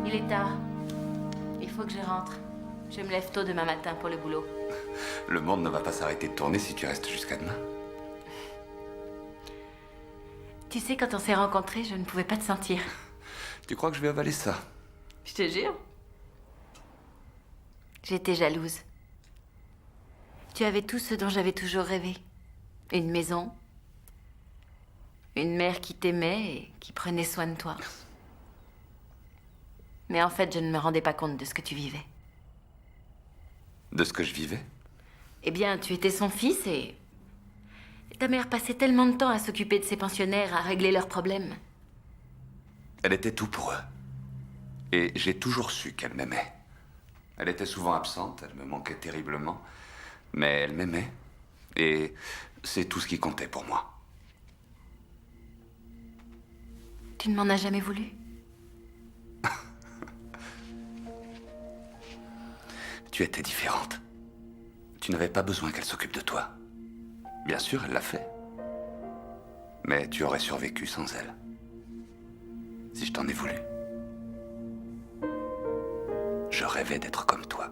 Il est tard. Il faut que je rentre. Je me lève tôt demain matin pour le boulot. Le monde ne va pas s'arrêter de tourner si tu restes jusqu'à demain. Tu sais, quand on s'est rencontrés, je ne pouvais pas te sentir. Tu crois que je vais avaler ça? Je te jure. J'étais jalouse. Tu avais tout ce dont j'avais toujours rêvé. Une maison. Une mère qui t'aimait et qui prenait soin de toi. Mais en fait, je ne me rendais pas compte de ce que tu vivais. De ce que je vivais? Eh bien, tu étais son fils et ta mère passait tellement de temps à s'occuper de ses pensionnaires, à régler leurs problèmes. Elle était tout pour eux. Et j'ai toujours su qu'elle m'aimait. Elle était souvent absente, elle me manquait terriblement. Mais elle m'aimait. Et c'est tout ce qui comptait pour moi. Tu ne m'en as jamais voulu? Tu étais différente. Tu n'avais pas besoin qu'elle s'occupe de toi. Bien sûr, elle l'a fait. Mais tu aurais survécu sans elle. Si je t'en ai voulu. Je rêvais d'être comme toi.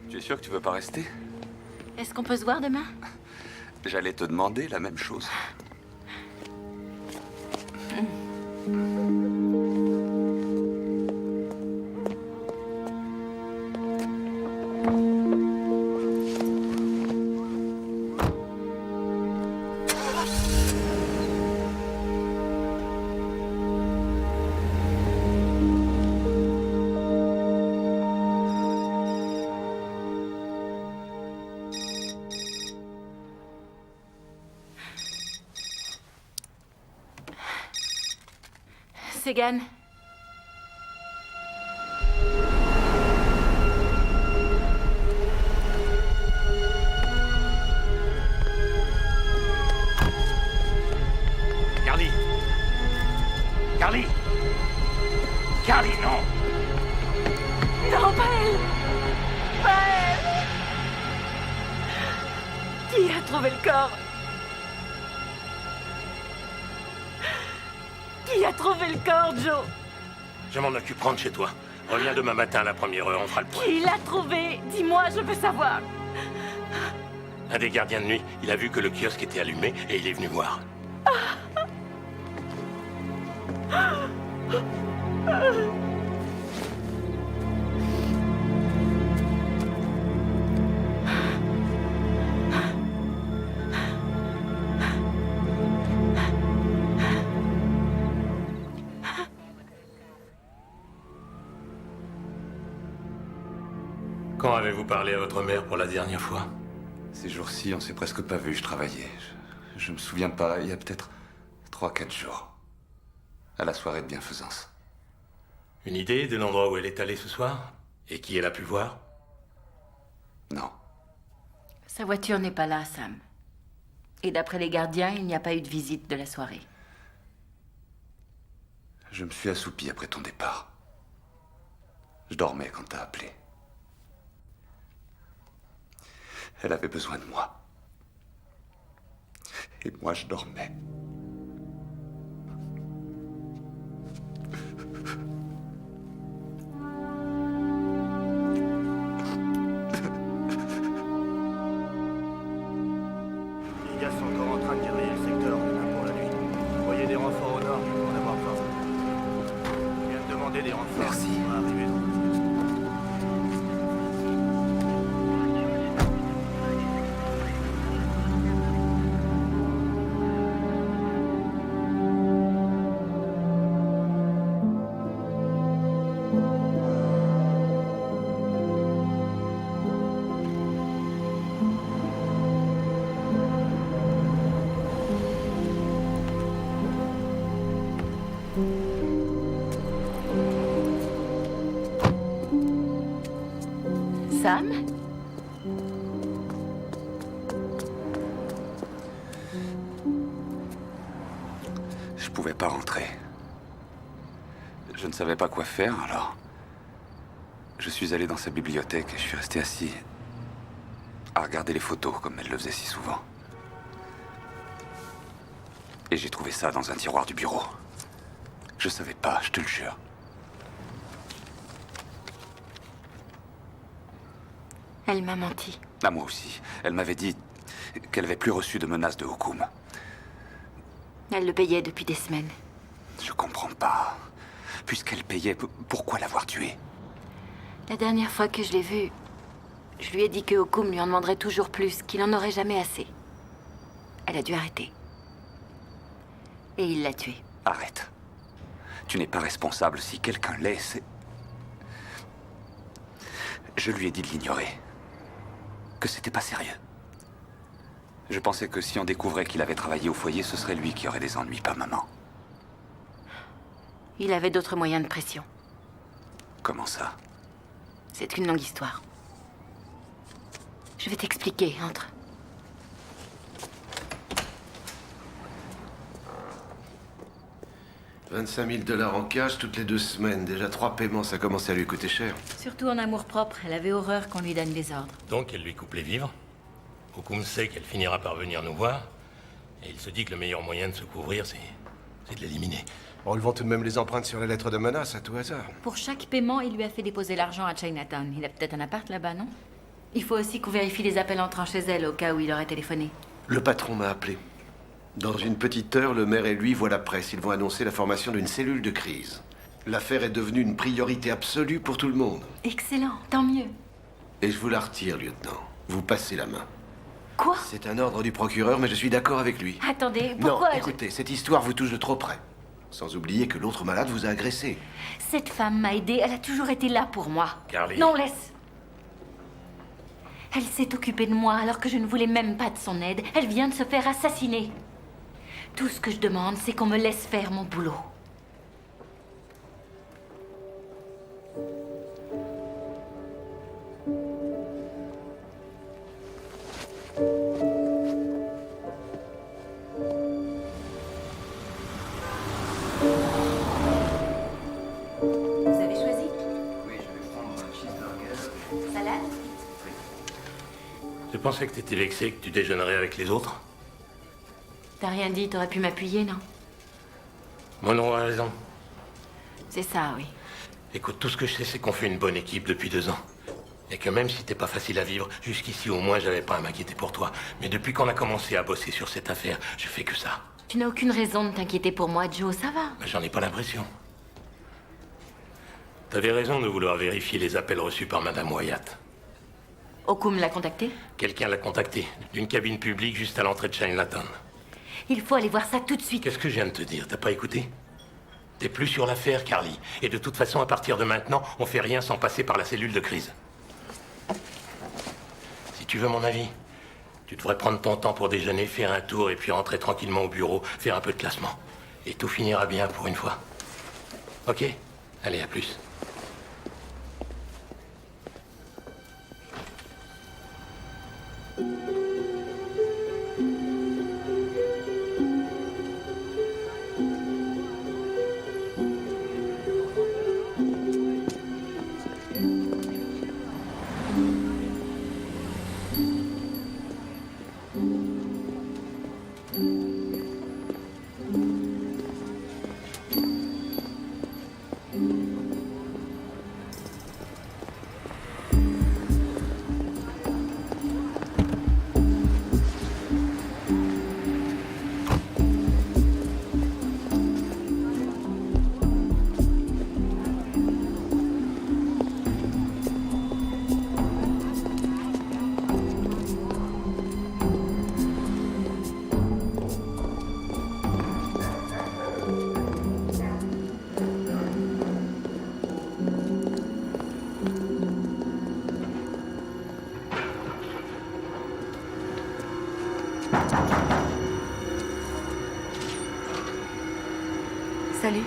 Tu es sûr que tu veux pas rester? Est-ce qu'on peut se voir demain? J'allais te demander la même chose. Segan. Carly! Carly! Carly, non! Non, pas elle! Pas elle! Qui a trouvé le corps? Qui a trouvé le corps, Joe? Je m'en occupe, rentre chez toi. Reviens demain matin à la première heure, on fera le point. Qui l'a trouvé? Dis-moi, je veux savoir. Un des gardiens de nuit, il a vu que le kiosque était allumé et il est venu voir. Quand avez-vous parlé à votre mère pour la dernière fois? Ces jours-ci, on s'est presque pas vus, je travaillais. Je me souviens pas, il y a peut-être 3-4 jours. À la soirée de bienfaisance. Une idée de l'endroit où elle est allée ce soir? Et qui elle a pu voir? Non. Sa voiture n'est pas là, Sam. Et d'après les gardiens, il n'y a pas eu de visite de la soirée. Je me suis assoupi après ton départ. Je dormais quand t'as appelé. Elle avait besoin de moi. Et moi, je dormais. Les gars sont encore en train de quadriller le secteur, pour la nuit. Vous voyez des renforts au nord, il faut en avoir besoin. Je viens de demander des renforts. Merci. On va arriver. Sam? Je pouvais pas rentrer. Je ne savais pas quoi faire, alors... Je suis allé dans sa bibliothèque et je suis resté assis à regarder les photos, comme elle le faisait si souvent. Et j'ai trouvé ça dans un tiroir du bureau. Je savais pas, je te le jure. Elle m'a menti. À moi aussi. Elle m'avait dit qu'elle avait plus reçu de menaces de Hukum. Elle le payait depuis des semaines. Je comprends pas. Puisqu'elle payait, pourquoi l'avoir tué? La dernière fois que je l'ai vue, je lui ai dit que Hukum lui en demanderait toujours plus, qu'il en aurait jamais assez. Elle a dû arrêter. Et il l'a tuée. Arrête. Tu n'es pas responsable si quelqu'un l'est, c'est... Je lui ai dit de l'ignorer. Que c'était pas sérieux. Je pensais que si on découvrait qu'il avait travaillé au foyer, ce serait lui qui aurait des ennuis, pas maman. Il avait d'autres moyens de pression. Comment ça? C'est une longue histoire. Je vais t'expliquer, entre. $25 000 en cash toutes les 2 semaines. Déjà 3 paiements, ça commençait à lui coûter cher. Surtout en amour-propre, elle avait horreur qu'on lui donne des ordres. Donc elle lui coupe les vivres. Hukum sait qu'elle finira par venir nous voir. Et il se dit que le meilleur moyen de se couvrir, c'est de l'éliminer. Relevons tout de même les empreintes sur les lettres de menace, à tout hasard. Pour chaque paiement, il lui a fait déposer l'argent à Chinatown. Il a peut-être un appart là-bas, non? Il faut aussi qu'on vérifie les appels entrant chez elle, au cas où il aurait téléphoné. Le patron m'a appelé. Dans une petite heure, le maire et lui voient la presse. Ils vont annoncer la formation d'une cellule de crise. L'affaire est devenue une priorité absolue pour tout le monde. Excellent, tant mieux. Et je vous la retire, lieutenant. Vous passez la main. Quoi? C'est un ordre du procureur, mais je suis d'accord avec lui. Attendez, Non, pourquoi écoutez, cette histoire vous touche de trop près. Sans oublier que l'autre malade vous a agressé. Cette femme m'a aidée, elle a toujours été là pour moi. Carly. Non, laisse. Elle s'est occupée de moi alors que je ne voulais même pas de son aide. Elle vient de se faire assassiner. Tout ce que je demande, c'est qu'on me laisse faire mon boulot. Vous avez choisi? Oui, je vais prendre un cheeseburger. Salade? Je pensais que t'étais vexé que tu déjeunerais avec les autres. T'as rien dit, t'aurais pu m'appuyer, non? Mon nom a raison. C'est ça, oui. Écoute, tout ce que je sais, c'est qu'on fait une bonne équipe depuis 2 ans. Et que même si t'es pas facile à vivre, jusqu'ici au moins j'avais pas à m'inquiéter pour toi. Mais depuis qu'on a commencé à bosser sur cette affaire, je fais que ça. Tu n'as aucune raison de t'inquiéter pour moi, Joe, ça va. Ben, j'en ai pas l'impression. T'avais raison de vouloir vérifier les appels reçus par Madame Wyatt. Hukum l'a contacté? Quelqu'un l'a contacté, d'une cabine publique juste à l'entrée de Chinatown. Il faut aller voir ça tout de suite. Qu'est-ce que je viens de te dire? T'as pas écouté? T'es plus sur l'affaire, Carly. Et de toute façon, à partir de maintenant, on fait rien sans passer par la cellule de crise. Si tu veux mon avis, tu devrais prendre ton temps pour déjeuner, faire un tour et puis rentrer tranquillement au bureau, faire un peu de classement. Et tout finira bien pour une fois. Ok? Allez, à plus. Salut.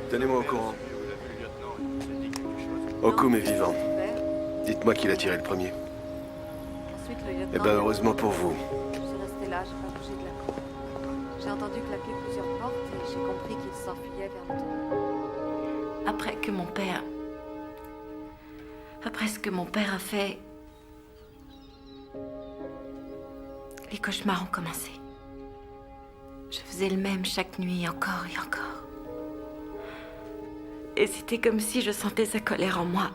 Tenez-moi au courant. Okum est vivant. Dites-moi qui l'a tiré le premier. Ensuite, le Eh lieutenant... ben, heureusement pour vous. Je suis restée là, j'ai pas bougé de la cour. J'ai entendu claquer plusieurs portes et j'ai compris qu'il s'enfuyait vers le tour. Après que mon père... Après ce que mon père a fait... Les cauchemars ont commencé. Je faisais le même chaque nuit, encore et encore. Et c'était comme si je sentais sa colère en moi.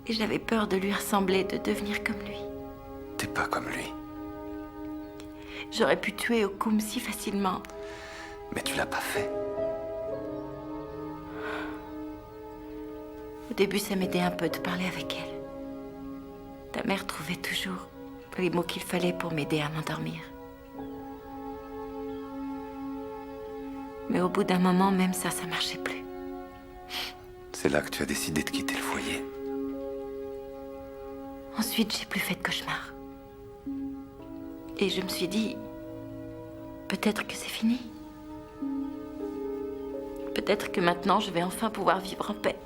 Et j'avais peur de lui ressembler, de devenir comme lui. T'es pas comme lui. J'aurais pu tuer Okum si facilement. Mais tu l'as pas fait. Au début, ça m'aidait un peu de parler avec elle. Ta mère trouvait toujours les mots qu'il fallait pour m'aider à m'endormir. Mais au bout d'un moment, même ça marchait plus. C'est là que tu as décidé de quitter le foyer. Ensuite, j'ai plus fait de cauchemars. Et je me suis dit, peut-être que c'est fini. Peut-être que maintenant, je vais enfin pouvoir vivre en paix.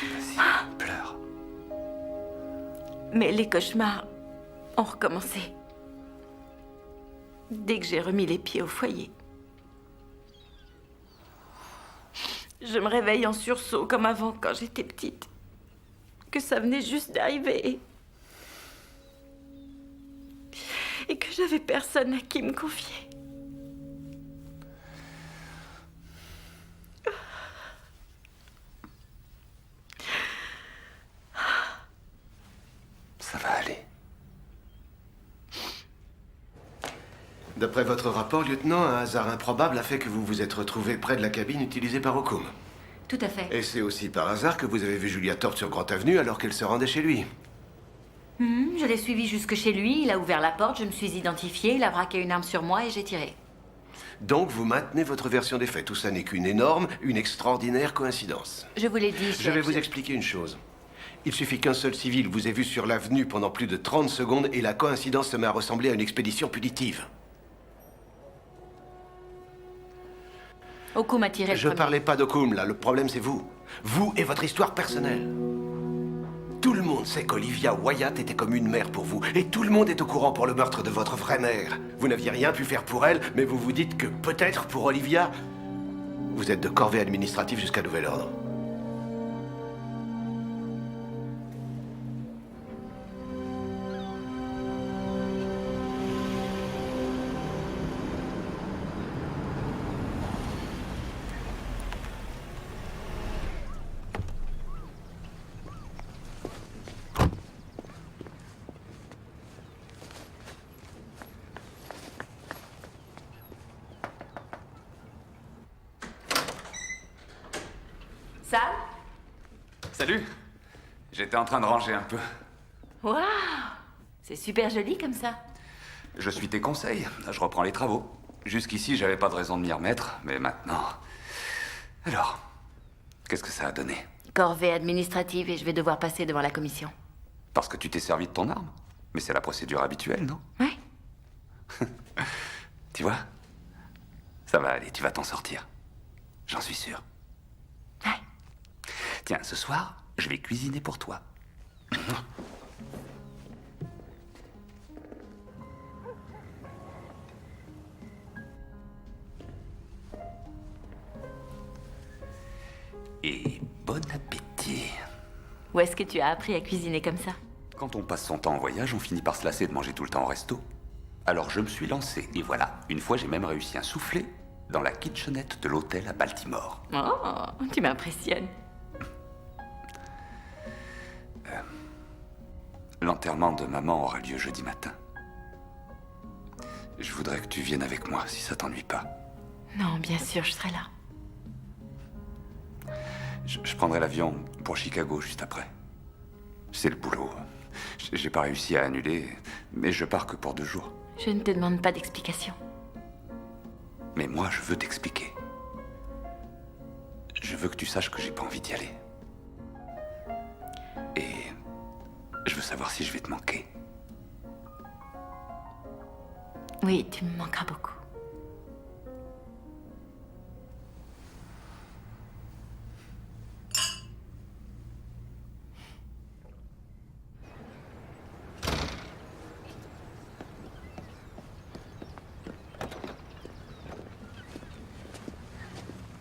Vas-y, pleure. Mais les cauchemars ont recommencé. Dès que j'ai remis les pieds au foyer. Je me réveille en sursaut comme avant quand j'étais petite. Que ça venait juste d'arriver. Et que j'avais personne à qui me confier. Ça va aller. D'après votre rapport, lieutenant, un hasard improbable a fait que vous vous êtes retrouvé près de la cabine utilisée par Okum. Tout à fait. Et c'est aussi par hasard que vous avez vu Julia Thorpe sur Grant Avenue alors qu'elle se rendait chez lui. Je l'ai suivi jusque chez lui, il a ouvert la porte, je me suis identifiée, il a braqué une arme sur moi et j'ai tiré. Donc vous maintenez votre version des faits. Tout ça n'est qu'une énorme, une extraordinaire coïncidence. Je vous l'ai dit, Je vais chef. vous expliquer une chose. Il suffit qu'un seul civil vous ait vu sur l'avenue pendant plus de 30 secondes et la coïncidence se met à ressembler à une expédition punitive. Okum a tiré le Je premier. parlais pas d'Okum, là. Le problème, c'est vous. Vous et votre histoire personnelle. Tout le monde sait qu'Olivia Wyatt était comme une mère pour vous. Et tout le monde est au courant pour le meurtre de votre vraie mère. Vous n'aviez rien pu faire pour elle, mais vous vous dites que peut-être pour Olivia, vous êtes de corvée administrative jusqu'à nouvel ordre. Sam? Salut. J'étais en train de ranger un peu. Waouh! C'est super joli comme ça. Je suis tes conseils. Je reprends les travaux. Jusqu'ici, j'avais pas de raison de m'y remettre, mais maintenant... Alors, qu'est-ce que ça a donné? Corvée administrative et je vais devoir passer devant la commission. Parce que tu t'es servi de ton arme? Mais c'est la procédure habituelle, non? Ouais. Tu vois? Ça va aller, tu vas t'en sortir. J'en suis sûr. Ouais. Tiens, ce soir, je vais cuisiner pour toi. Et bon appétit. Où est-ce que tu as appris à cuisiner comme ça? Quand on passe son temps en voyage, on finit par se lasser de manger tout le temps au resto. Alors je me suis lancé, et voilà. Une fois, j'ai même réussi un soufflé dans la kitchenette de l'hôtel à Baltimore. Oh, tu m'impressionnes. L'enterrement de maman aura lieu jeudi matin. Je voudrais que tu viennes avec moi, si ça t'ennuie pas. Non, bien sûr, je serai là. Je prendrai l'avion pour Chicago juste après. C'est le boulot. J'ai pas réussi à annuler, mais je pars que pour 2 jours. Je ne te demande pas d'explication. Mais moi, je veux t'expliquer. Je veux que tu saches que j'ai pas envie d'y aller. Et je veux savoir si je vais te manquer. Oui, tu me manqueras beaucoup.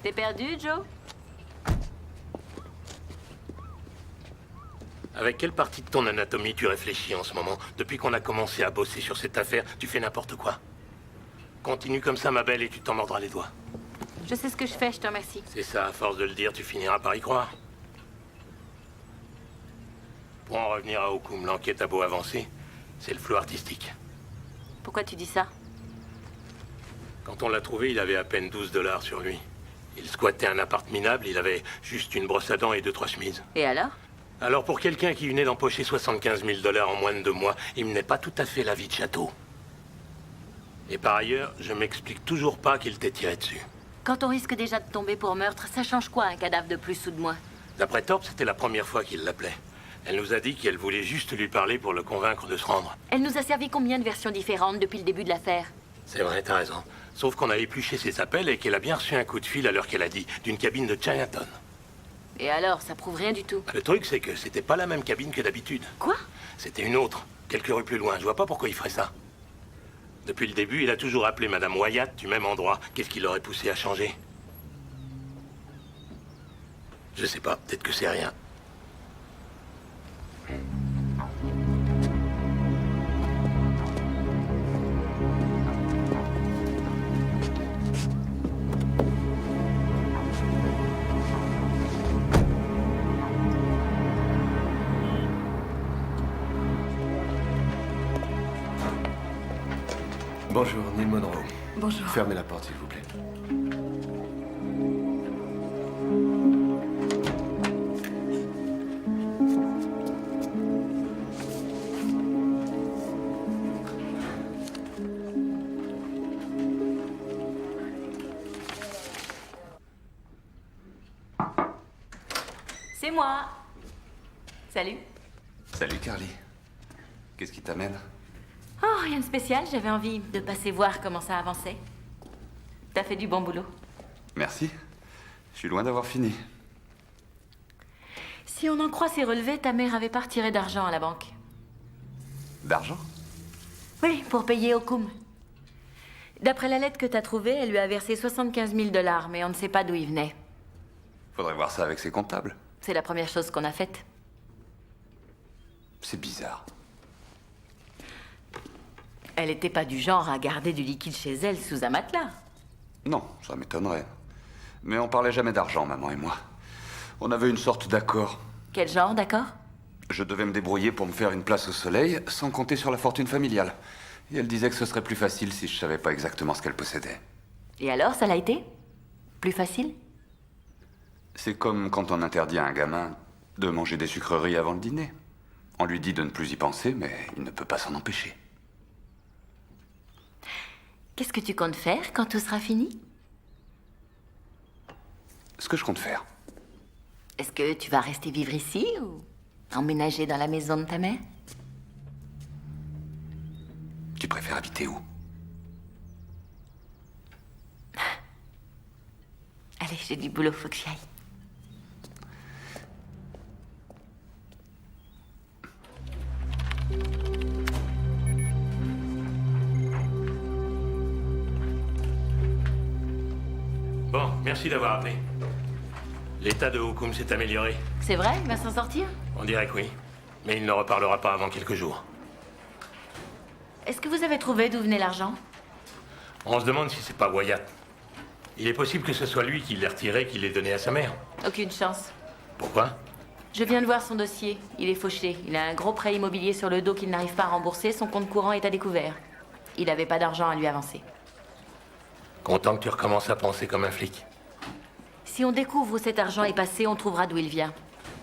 T'es perdu, Joe? Avec quelle partie de ton anatomie tu réfléchis en ce moment? Depuis qu'on a commencé à bosser sur cette affaire, tu fais n'importe quoi. Continue comme ça, ma belle, et tu t'en mordras les doigts. Je sais ce que je fais, je te remercie. C'est ça, à force de le dire, tu finiras par y croire. Pour en revenir à Okoum, l'enquête a beau avancer, c'est le flou artistique. Pourquoi tu dis ça? Quand on l'a trouvé, il avait à peine 12 $ sur lui. Il squattait un appart minable, il avait juste une brosse à dents et 2-3 chemises. Et alors? Alors pour quelqu'un qui venait d'empocher 75 000 $ en moins de 2 mois, il menait pas tout à fait la vie de château. Et par ailleurs, je m'explique toujours pas qu'il t'ait tiré dessus. Quand on risque déjà de tomber pour meurtre, ça change quoi un cadavre de plus ou de moins? D'après Thorpe, c'était la première fois qu'il l'appelait. Elle nous a dit qu'elle voulait juste lui parler pour le convaincre de se rendre. Elle nous a servi combien de versions différentes depuis le début de l'affaire? C'est vrai, t'as raison. Sauf qu'on a épluché ses appels et qu'elle a bien reçu un coup de fil à l'heure qu'elle a dit, d'une cabine de Chinatown. Et alors, ça prouve rien du tout. Le truc, c'est que c'était pas la même cabine que d'habitude. Quoi? C'était une autre, quelques rues plus loin. Je vois pas pourquoi il ferait ça. Depuis le début, il a toujours appelé Madame Wyatt du même endroit. Qu'est-ce qui l'aurait poussé à changer? Je sais pas, peut-être que c'est rien. Bonjour, Neil Monroe. Bonjour. Fermez la porte, s'il vous plaît. C'est moi. Salut. Salut, Carly. Qu'est-ce qui t'amène? Oh, rien de spécial, j'avais envie de passer voir comment ça avançait. T'as fait du bon boulot. Merci. Je suis loin d'avoir fini. Si on en croit ses relevés, ta mère avait pas retiré d'argent à la banque. D'argent? Oui, pour payer Okoum. D'après la lettre que t'as trouvée, elle lui a versé 75 000 $, mais on ne sait pas d'où il venait. Faudrait voir ça avec ses comptables. C'est la première chose qu'on a faite. C'est bizarre. Elle était pas du genre à garder du liquide chez elle sous un matelas. Non, ça m'étonnerait. Mais on parlait jamais d'argent, maman et moi. On avait une sorte d'accord. Quel genre, d'accord? Je devais me débrouiller pour me faire une place au soleil, sans compter sur la fortune familiale. Et elle disait que ce serait plus facile si je savais pas exactement ce qu'elle possédait. Et alors, ça l'a été? Plus facile? C'est comme quand on interdit à un gamin de manger des sucreries avant le dîner. On lui dit de ne plus y penser, mais il ne peut pas s'en empêcher. Qu'est-ce que tu comptes faire quand tout sera fini? Ce que je compte faire. Est-ce que tu vas rester vivre ici ou emménager dans la maison de ta mère? Tu préfères habiter où? Allez, j'ai du boulot, faut que j'y aille. Bon, merci d'avoir appelé. L'état de Okoum s'est amélioré. C'est vrai? Il va s'en sortir? On dirait que oui. Mais il ne reparlera pas avant quelques jours. Est-ce que vous avez trouvé d'où venait l'argent? On se demande si c'est pas Wyatt. Il est possible que ce soit lui qui l'ait retiré, qui l'ait donné à sa mère. Aucune chance. Pourquoi? Je viens de voir son dossier. Il est fauché. Il a un gros prêt immobilier sur le dos qu'il n'arrive pas à rembourser. Son compte courant est à découvert. Il n'avait pas d'argent à lui avancer. Content que tu recommences à penser comme un flic. Si on découvre où cet argent est passé, on trouvera d'où il vient.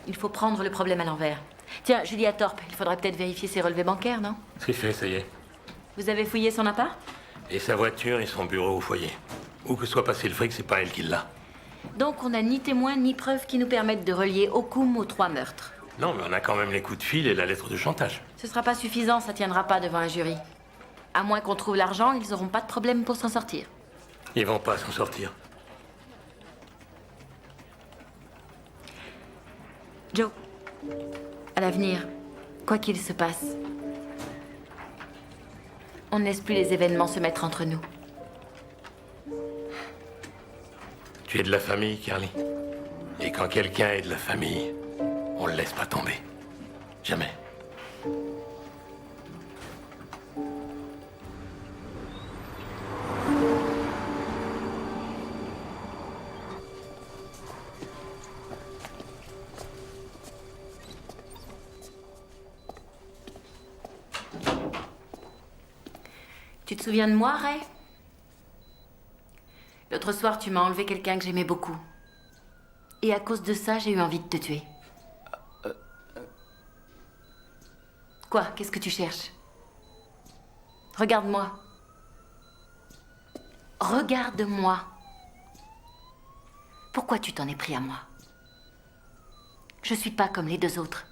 Il faut prendre le problème à l'envers. Tiens, Julia Thorpe, il faudrait peut-être vérifier ses relevés bancaires, non? C'est fait, ça y est. Vous avez fouillé son appart? Et sa voiture et son bureau au foyer. Où que soit passé le fric, c'est pas elle qui l'a. Donc on n'a ni témoins ni preuves qui nous permettent de relier Okoum aux 3 meurtres. Non, mais on a quand même les coups de fil et la lettre de chantage. Ce sera pas suffisant, ça tiendra pas devant un jury. À moins qu'on trouve l'argent, ils n'auront pas de problème pour s'en sortir. Ils vont pas s'en sortir. Joe, à l'avenir, quoi qu'il se passe, on ne laisse plus les événements se mettre entre nous. Tu es de la famille, Carly. Et quand quelqu'un est de la famille, on le laisse pas tomber. Jamais. Tu te souviens de moi, Ray? L'autre soir, tu m'as enlevé quelqu'un que j'aimais beaucoup. Et à cause de ça, j'ai eu envie de te tuer. Quoi? Qu'est-ce que tu cherches? Regarde-moi. Regarde-moi. Pourquoi tu t'en es pris à moi? Je suis pas comme les deux autres.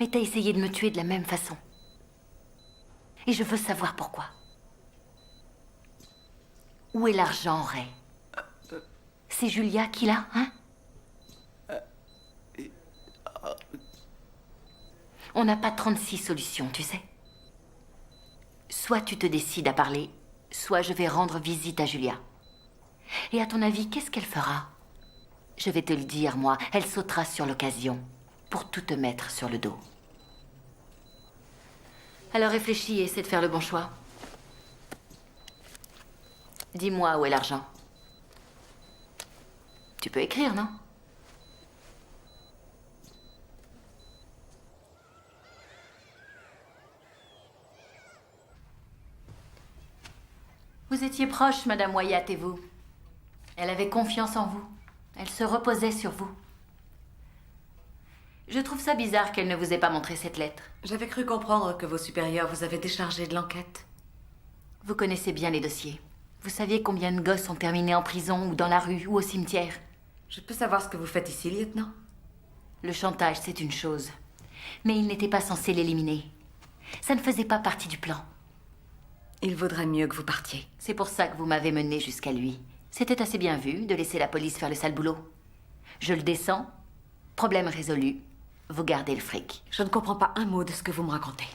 Mais t'as essayé de me tuer de la même façon. Et je veux savoir pourquoi. Où est l'argent, Ray? C'est Julia qui l'a, hein? On n'a pas 36 solutions, tu sais. Soit tu te décides à parler, soit je vais rendre visite à Julia. Et à ton avis, qu'est-ce qu'elle fera? Je vais te le dire, moi. Elle sautera sur l'occasion pour tout te mettre sur le dos. Alors réfléchis et essaie de faire le bon choix. Dis-moi où est l'argent. Tu peux écrire, non? Vous étiez proches, Madame Wyatt et vous. Elle avait confiance en vous. Elle se reposait sur vous. Je trouve ça bizarre qu'elle ne vous ait pas montré cette lettre. J'avais cru comprendre que vos supérieurs vous avaient déchargé de l'enquête. Vous connaissez bien les dossiers. Vous saviez combien de gosses ont terminé en prison ou dans la rue ou au cimetière. Je peux savoir ce que vous faites ici, lieutenant? Le chantage, c'est une chose. Mais il n'était pas censé l'éliminer. Ça ne faisait pas partie du plan. Il vaudrait mieux que vous partiez. C'est pour ça que vous m'avez mené jusqu'à lui. C'était assez bien vu de laisser la police faire le sale boulot. Je le descends. Problème résolu. Vous gardez le fric. Je ne comprends pas un mot de ce que vous me racontez.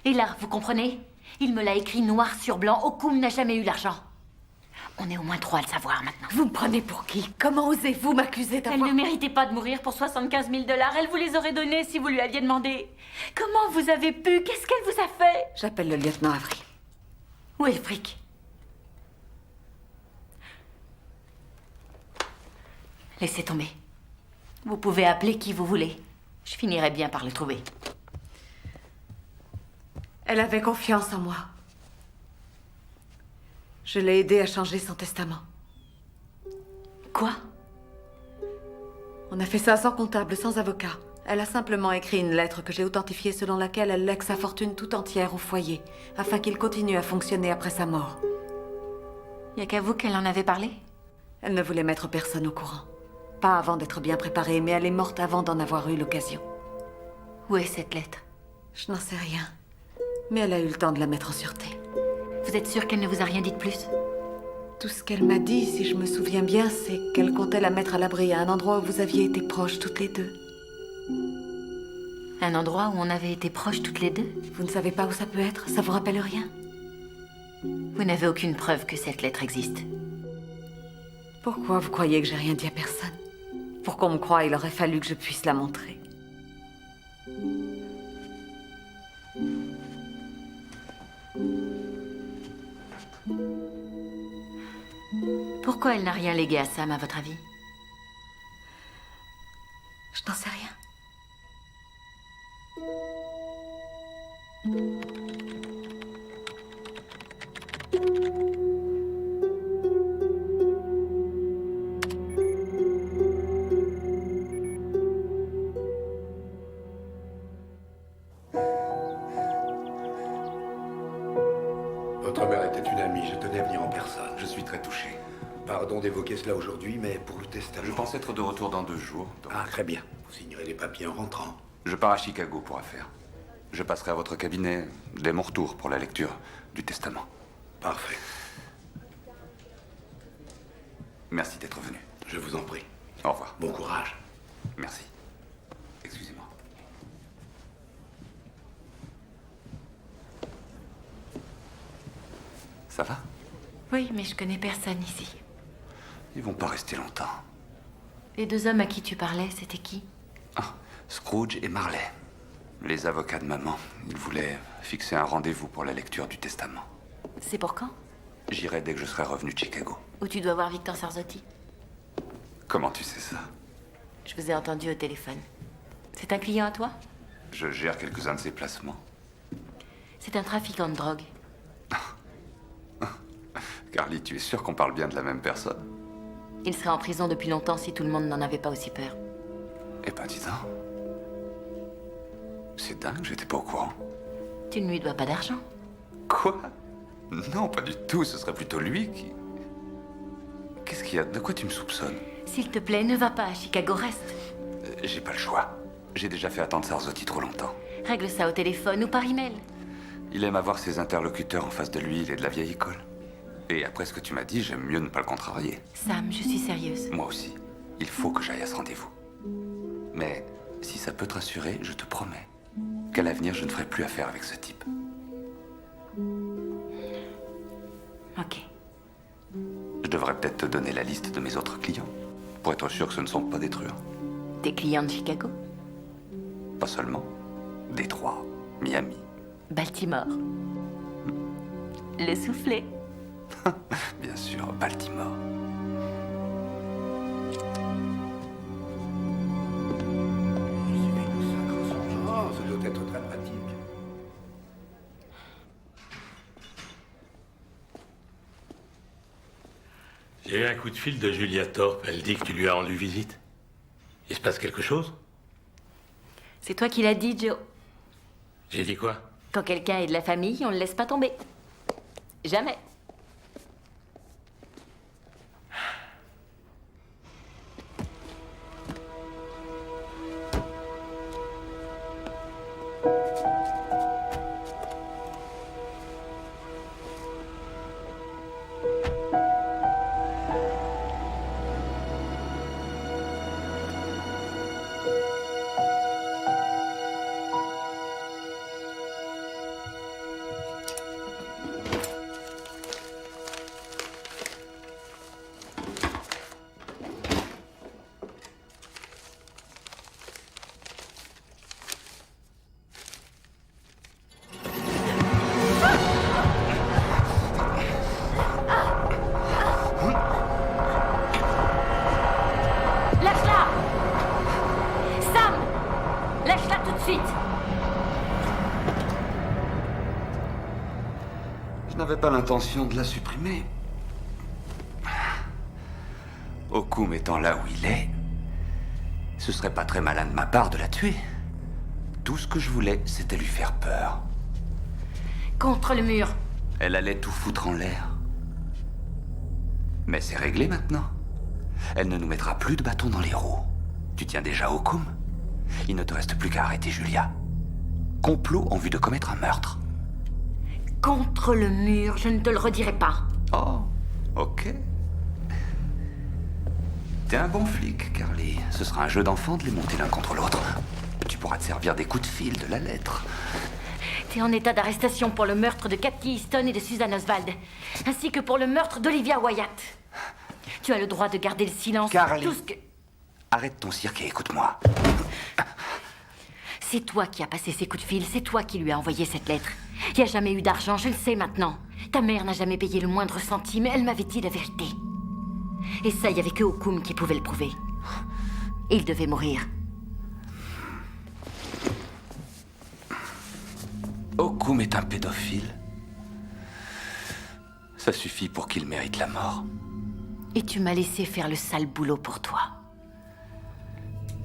Et là, vous comprenez? Il me l'a écrit noir sur blanc. Okoum n'a jamais eu l'argent. On est au moins 3 à le savoir maintenant. Vous me prenez pour qui? Comment osez-vous m'accuser d'avoir... Elle ne méritait pas de mourir pour 75 000 $. Elle vous les aurait donnés si vous lui aviez demandé. Comment vous avez pu? Qu'est-ce qu'elle vous a fait? J'appelle le lieutenant Avery. Où est le fric? Laissez tomber. Vous pouvez appeler qui vous voulez. Je finirai bien par le trouver. Elle avait confiance en moi. Je l'ai aidée à changer son testament. Quoi? On a fait ça sans comptable, sans avocat. Elle a simplement écrit une lettre que j'ai authentifiée selon laquelle elle lègue sa fortune tout entière au foyer, afin qu'il continue à fonctionner après sa mort. Y a qu'à vous qu'elle en avait parlé? Elle ne voulait mettre personne au courant. Pas avant d'être bien préparée, mais elle est morte avant d'en avoir eu l'occasion. Où est cette lettre? Je n'en sais rien. Mais elle a eu le temps de la mettre en sûreté. Vous êtes sûr qu'elle ne vous a rien dit de plus? Tout ce qu'elle m'a dit, si je me souviens bien, c'est qu'elle comptait la mettre à l'abri à un endroit où vous aviez été proches toutes les deux. Un endroit où on avait été proches toutes les deux? Vous ne savez pas où ça peut être? Ça vous rappelle rien? Vous n'avez aucune preuve que cette lettre existe. Pourquoi vous croyez que j'ai rien dit à personne? Pour qu'on me croie, il aurait fallu que je puisse la montrer. Pourquoi elle n'a rien légué à Sam, à votre avis? Je n'en sais rien. Votre mère était une amie, je tenais à venir en personne. Je suis très touché. Pardon d'évoquer cela aujourd'hui, mais pour le testament... Je pense être de retour dans 2 jours. donc Ah, très bien. Vous signerez les papiers en rentrant. Je pars à Chicago pour affaires. Je passerai à votre cabinet dès mon retour pour la lecture du testament. Parfait. Merci d'être venu. Je vous en prie. Au revoir. Bon courage. Merci. Excusez-moi. Ça va? Oui, mais je connais personne ici. Ils vont pas rester longtemps. Les 2 hommes à qui tu parlais, c'était qui? Ah, Scrooge et Marley. Les avocats de maman. Ils voulaient fixer un rendez-vous pour la lecture du testament. C'est pour quand? J'irai dès que je serai revenu de Chicago. Où tu dois voir Victor Sarzotti. Comment tu sais ça? Je vous ai entendu au téléphone. C'est un client à toi? Je gère quelques-uns de ses placements. C'est un trafiquant de drogue. Carly, tu es sûre qu'on parle bien de la même personne? Il serait en prison depuis longtemps si tout le monde n'en avait pas aussi peur. Eh ben, dis donc. C'est dingue, j'étais pas au courant. Tu ne lui dois pas d'argent. Quoi? Non, pas du tout, ce serait plutôt lui qui... Qu'est-ce qu'il y a? De quoi tu me soupçonnes? S'il te plaît, ne va pas à Chicago, reste. J'ai pas le choix. J'ai déjà fait attendre Sarzotti trop longtemps. Règle ça au téléphone ou par email. Il aime avoir ses interlocuteurs en face de lui, il est de la vieille école. Et après ce que tu m'as dit, j'aime mieux ne pas le contrarier. Sam, je suis sérieuse. Moi aussi. Il faut que j'aille à ce rendez-vous. Mais si ça peut te rassurer, je te promets qu'à l'avenir, je ne ferai plus affaire avec ce type. Ok. Je devrais peut-être te donner la liste de mes autres clients, pour être sûr que ce ne sont pas des truands. Tes clients de Chicago? Pas seulement. Détroit, Miami. Baltimore. Le soufflet. Bien sûr, Baltimore. Oh, ça doit être très pratique. J'ai eu un coup de fil de Julia Thorpe. Elle dit que tu lui as rendu visite. Il se passe quelque chose? C'est toi qui l'as dit, Joe. J'ai dit quoi? Quand quelqu'un est de la famille, on ne le laisse pas tomber. Jamais. Lâche-la! Sam! Lâche-la tout de suite! Je n'avais pas l'intention de la supprimer. Okoum étant là où il est, ce serait pas très malin de ma part de la tuer. Tout ce que je voulais, c'était lui faire peur. Contre le mur. Elle allait tout foutre en l'air. Mais c'est réglé maintenant. Elle ne nous mettra plus de bâtons dans les roues. Tu tiens déjà Okoum? Il ne te reste plus qu'à arrêter Julia. Complot en vue de commettre un meurtre. Contre le mur, je ne te le redirai pas. Oh, ok. T'es un bon flic, Carly. Ce sera un jeu d'enfant de les monter l'un contre l'autre. Tu pourras te servir des coups de fil, de la lettre. T'es en état d'arrestation pour le meurtre de Cathy Easton et de Susan Oswald, ainsi que pour le meurtre d'Olivia Wyatt. Tu as le droit de garder le silence sur Carly. tout ce que... Arrête ton cirque et écoute-moi. C'est toi qui as passé ces coups de fil, c'est toi qui lui as envoyé cette lettre. Il n'y a jamais eu d'argent, je le sais maintenant. Ta mère n'a jamais payé le moindre centime, elle m'avait dit la vérité. Et ça, il n'y avait que Okoum qui pouvait le prouver. Et il devait mourir. Okoum est un pédophile. Ça suffit pour qu'il mérite la mort. Et tu m'as laissé faire le sale boulot pour toi.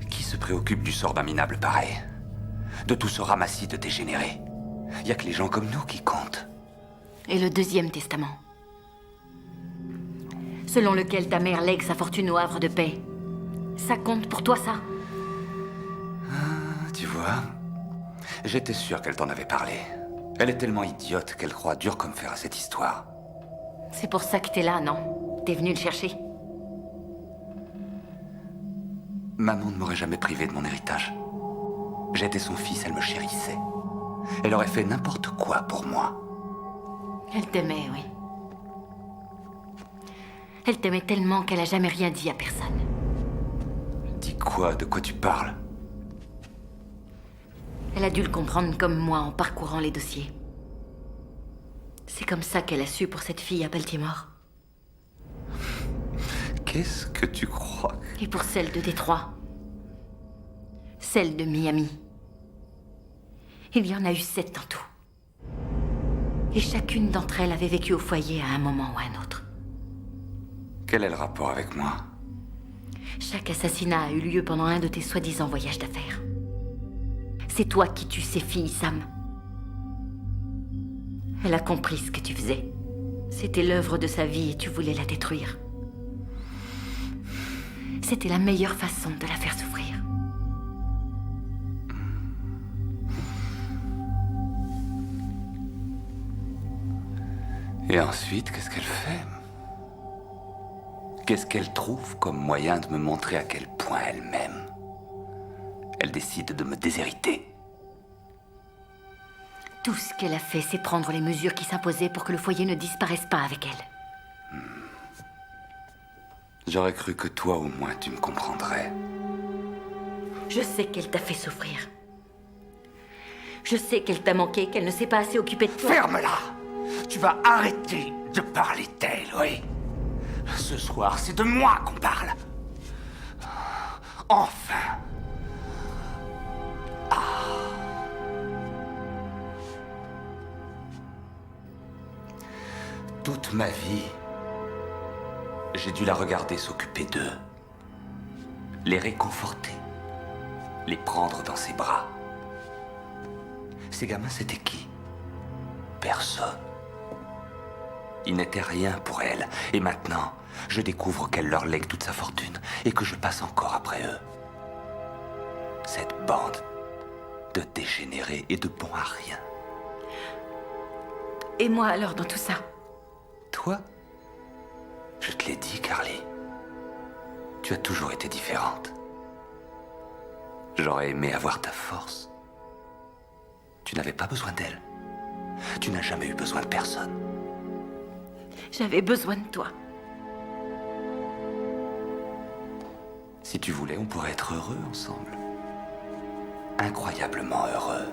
Qui se préoccupe du sort d'un minable pareil? De tout ce ramassis de dégénérés? Y a que les gens comme nous qui comptent. Et le deuxième testament, selon lequel ta mère lègue sa fortune au havre de paix. Ça compte pour toi, ça? Tu vois, J'étais sûr qu'elle t'en avait parlé. Elle est tellement idiote qu'elle croit dur comme fer à cette histoire. C'est pour ça que t'es là, non? T'es venu le chercher? Maman ne m'aurait jamais privé de mon héritage. J'étais son fils, elle me chérissait. Elle aurait fait n'importe quoi pour moi. Elle t'aimait, oui. Elle t'aimait tellement qu'elle a jamais rien dit à personne. Dis quoi? De quoi tu parles? Elle a dû le comprendre comme moi en parcourant les dossiers. C'est comme ça qu'elle a su pour cette fille à Baltimore. Qu'est-ce que tu crois? Et pour celle de Détroit. Celle de Miami. Il y en a eu 7 en tout. Et chacune d'entre elles avait vécu au foyer à un moment ou à un autre. Quel est le rapport avec moi? Chaque assassinat a eu lieu pendant un de tes soi-disant voyages d'affaires. C'est toi qui tues ces filles, Sam. Elle a compris ce que tu faisais. C'était l'œuvre de sa vie et tu voulais la détruire. C'était la meilleure façon de la faire souffrir. Et ensuite, qu'est-ce qu'elle fait? Qu'est-ce qu'elle trouve comme moyen de me montrer à quel point elle m'aime? Elle décide de me déshériter. Tout ce qu'elle a fait, c'est prendre les mesures qui s'imposaient pour que le foyer ne disparaisse pas avec elle. J'aurais cru que toi, au moins, tu me comprendrais. Je sais qu'elle t'a fait souffrir. Je sais qu'elle t'a manqué, qu'elle ne s'est pas assez occupée de toi. Ferme-la! Tu vas arrêter de parler d'elle, oui. Ce soir, c'est de moi qu'on parle. Enfin. Toute ma vie, j'ai dû la regarder s'occuper d'eux. Les réconforter. Les prendre dans ses bras. Ces gamins, c'était qui? Personne. Ils n'étaient rien pour elle. Et maintenant, je découvre qu'elle leur lègue toute sa fortune et que je passe encore après eux. Cette bande de dégénérés et de bons à rien. Et moi alors dans tout ça? Toi? Je te l'ai dit, Carly. Tu as toujours été différente. J'aurais aimé avoir ta force. Tu n'avais pas besoin d'elle. Tu n'as jamais eu besoin de personne. J'avais besoin de toi. Si tu voulais, on pourrait être heureux ensemble. Incroyablement heureux.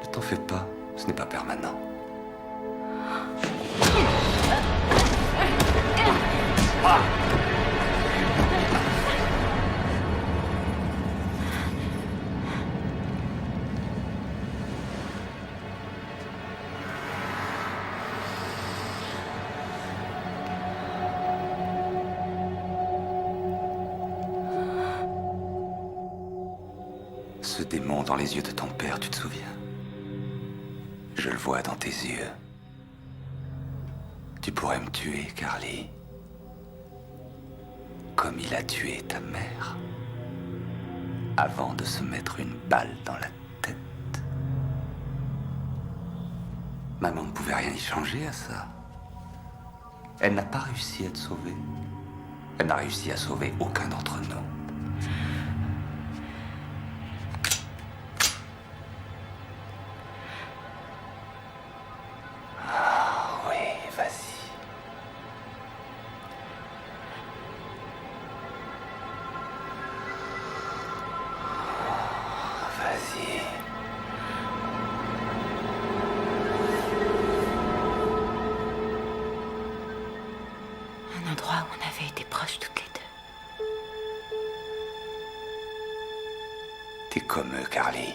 Ne t'en fais pas, ce n'est pas permanent. Ce démon dans les yeux de ton père, tu te souviens? Je le vois dans tes yeux. Tu pourrais me tuer, Carly. Comme il a tué ta mère. Avant de se mettre une balle dans la tête. Maman ne pouvait rien y changer à ça. Elle n'a pas réussi à te sauver. Elle n'a réussi à sauver aucun d'entre nous. Un endroit où on avait été proches toutes les deux. T'es comme eux, Carly.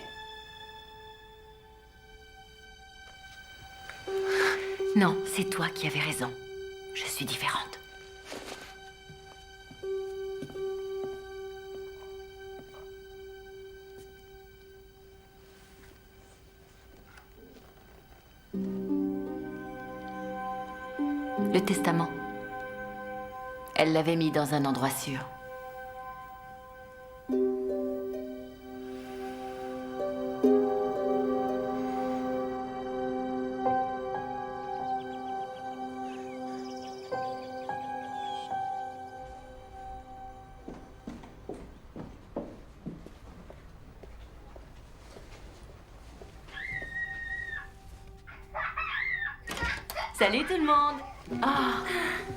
Non, c'est toi qui avais raison. Je suis différente. Le testament. Elle l'avait mis dans un endroit sûr. Salut tout le monde. Oh,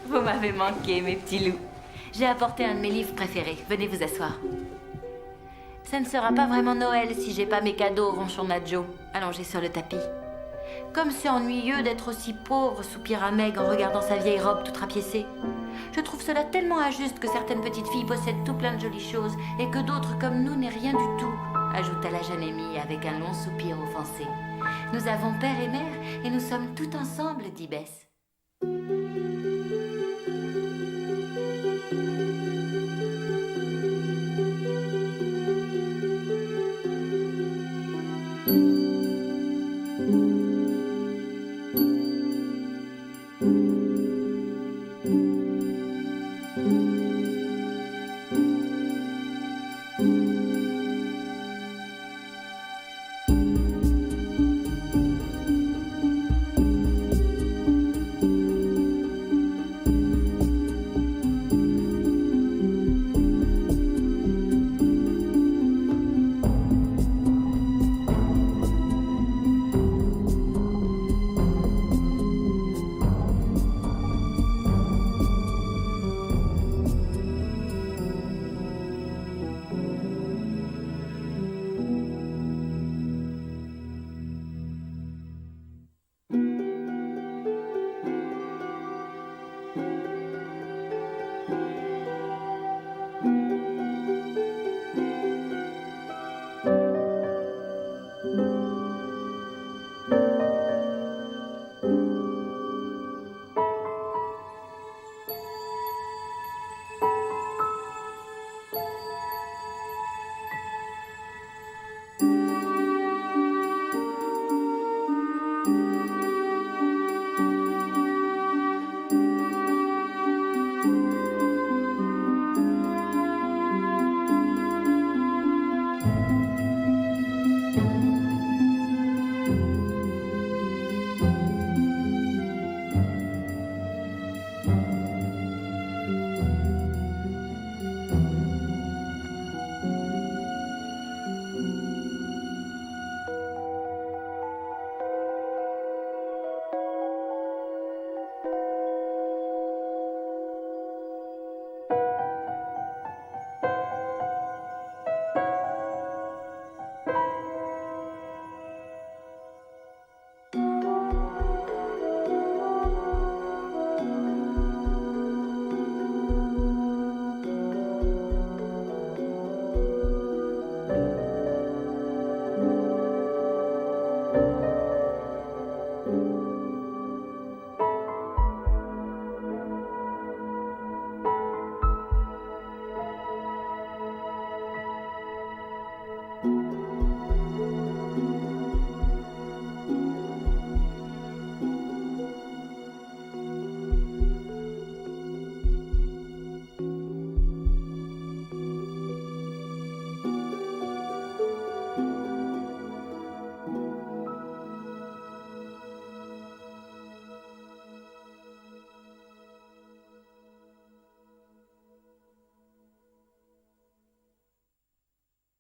vous m'avez manqué, mes petits loups. J'ai apporté un de mes livres préférés. Venez vous asseoir. Ça ne sera pas vraiment Noël si j'ai pas mes cadeaux, ronchonna Joe, allongé sur le tapis. Comme c'est ennuyeux d'être aussi pauvre, soupira Meg en regardant sa vieille robe toute rapiécée. Je trouve cela tellement injuste que certaines petites filles possèdent tout plein de jolies choses et que d'autres comme nous n'aient rien du tout, ajouta la jeune Amy avec un long soupir offensé. Nous avons père et mère et nous sommes tout ensemble, dit Bess.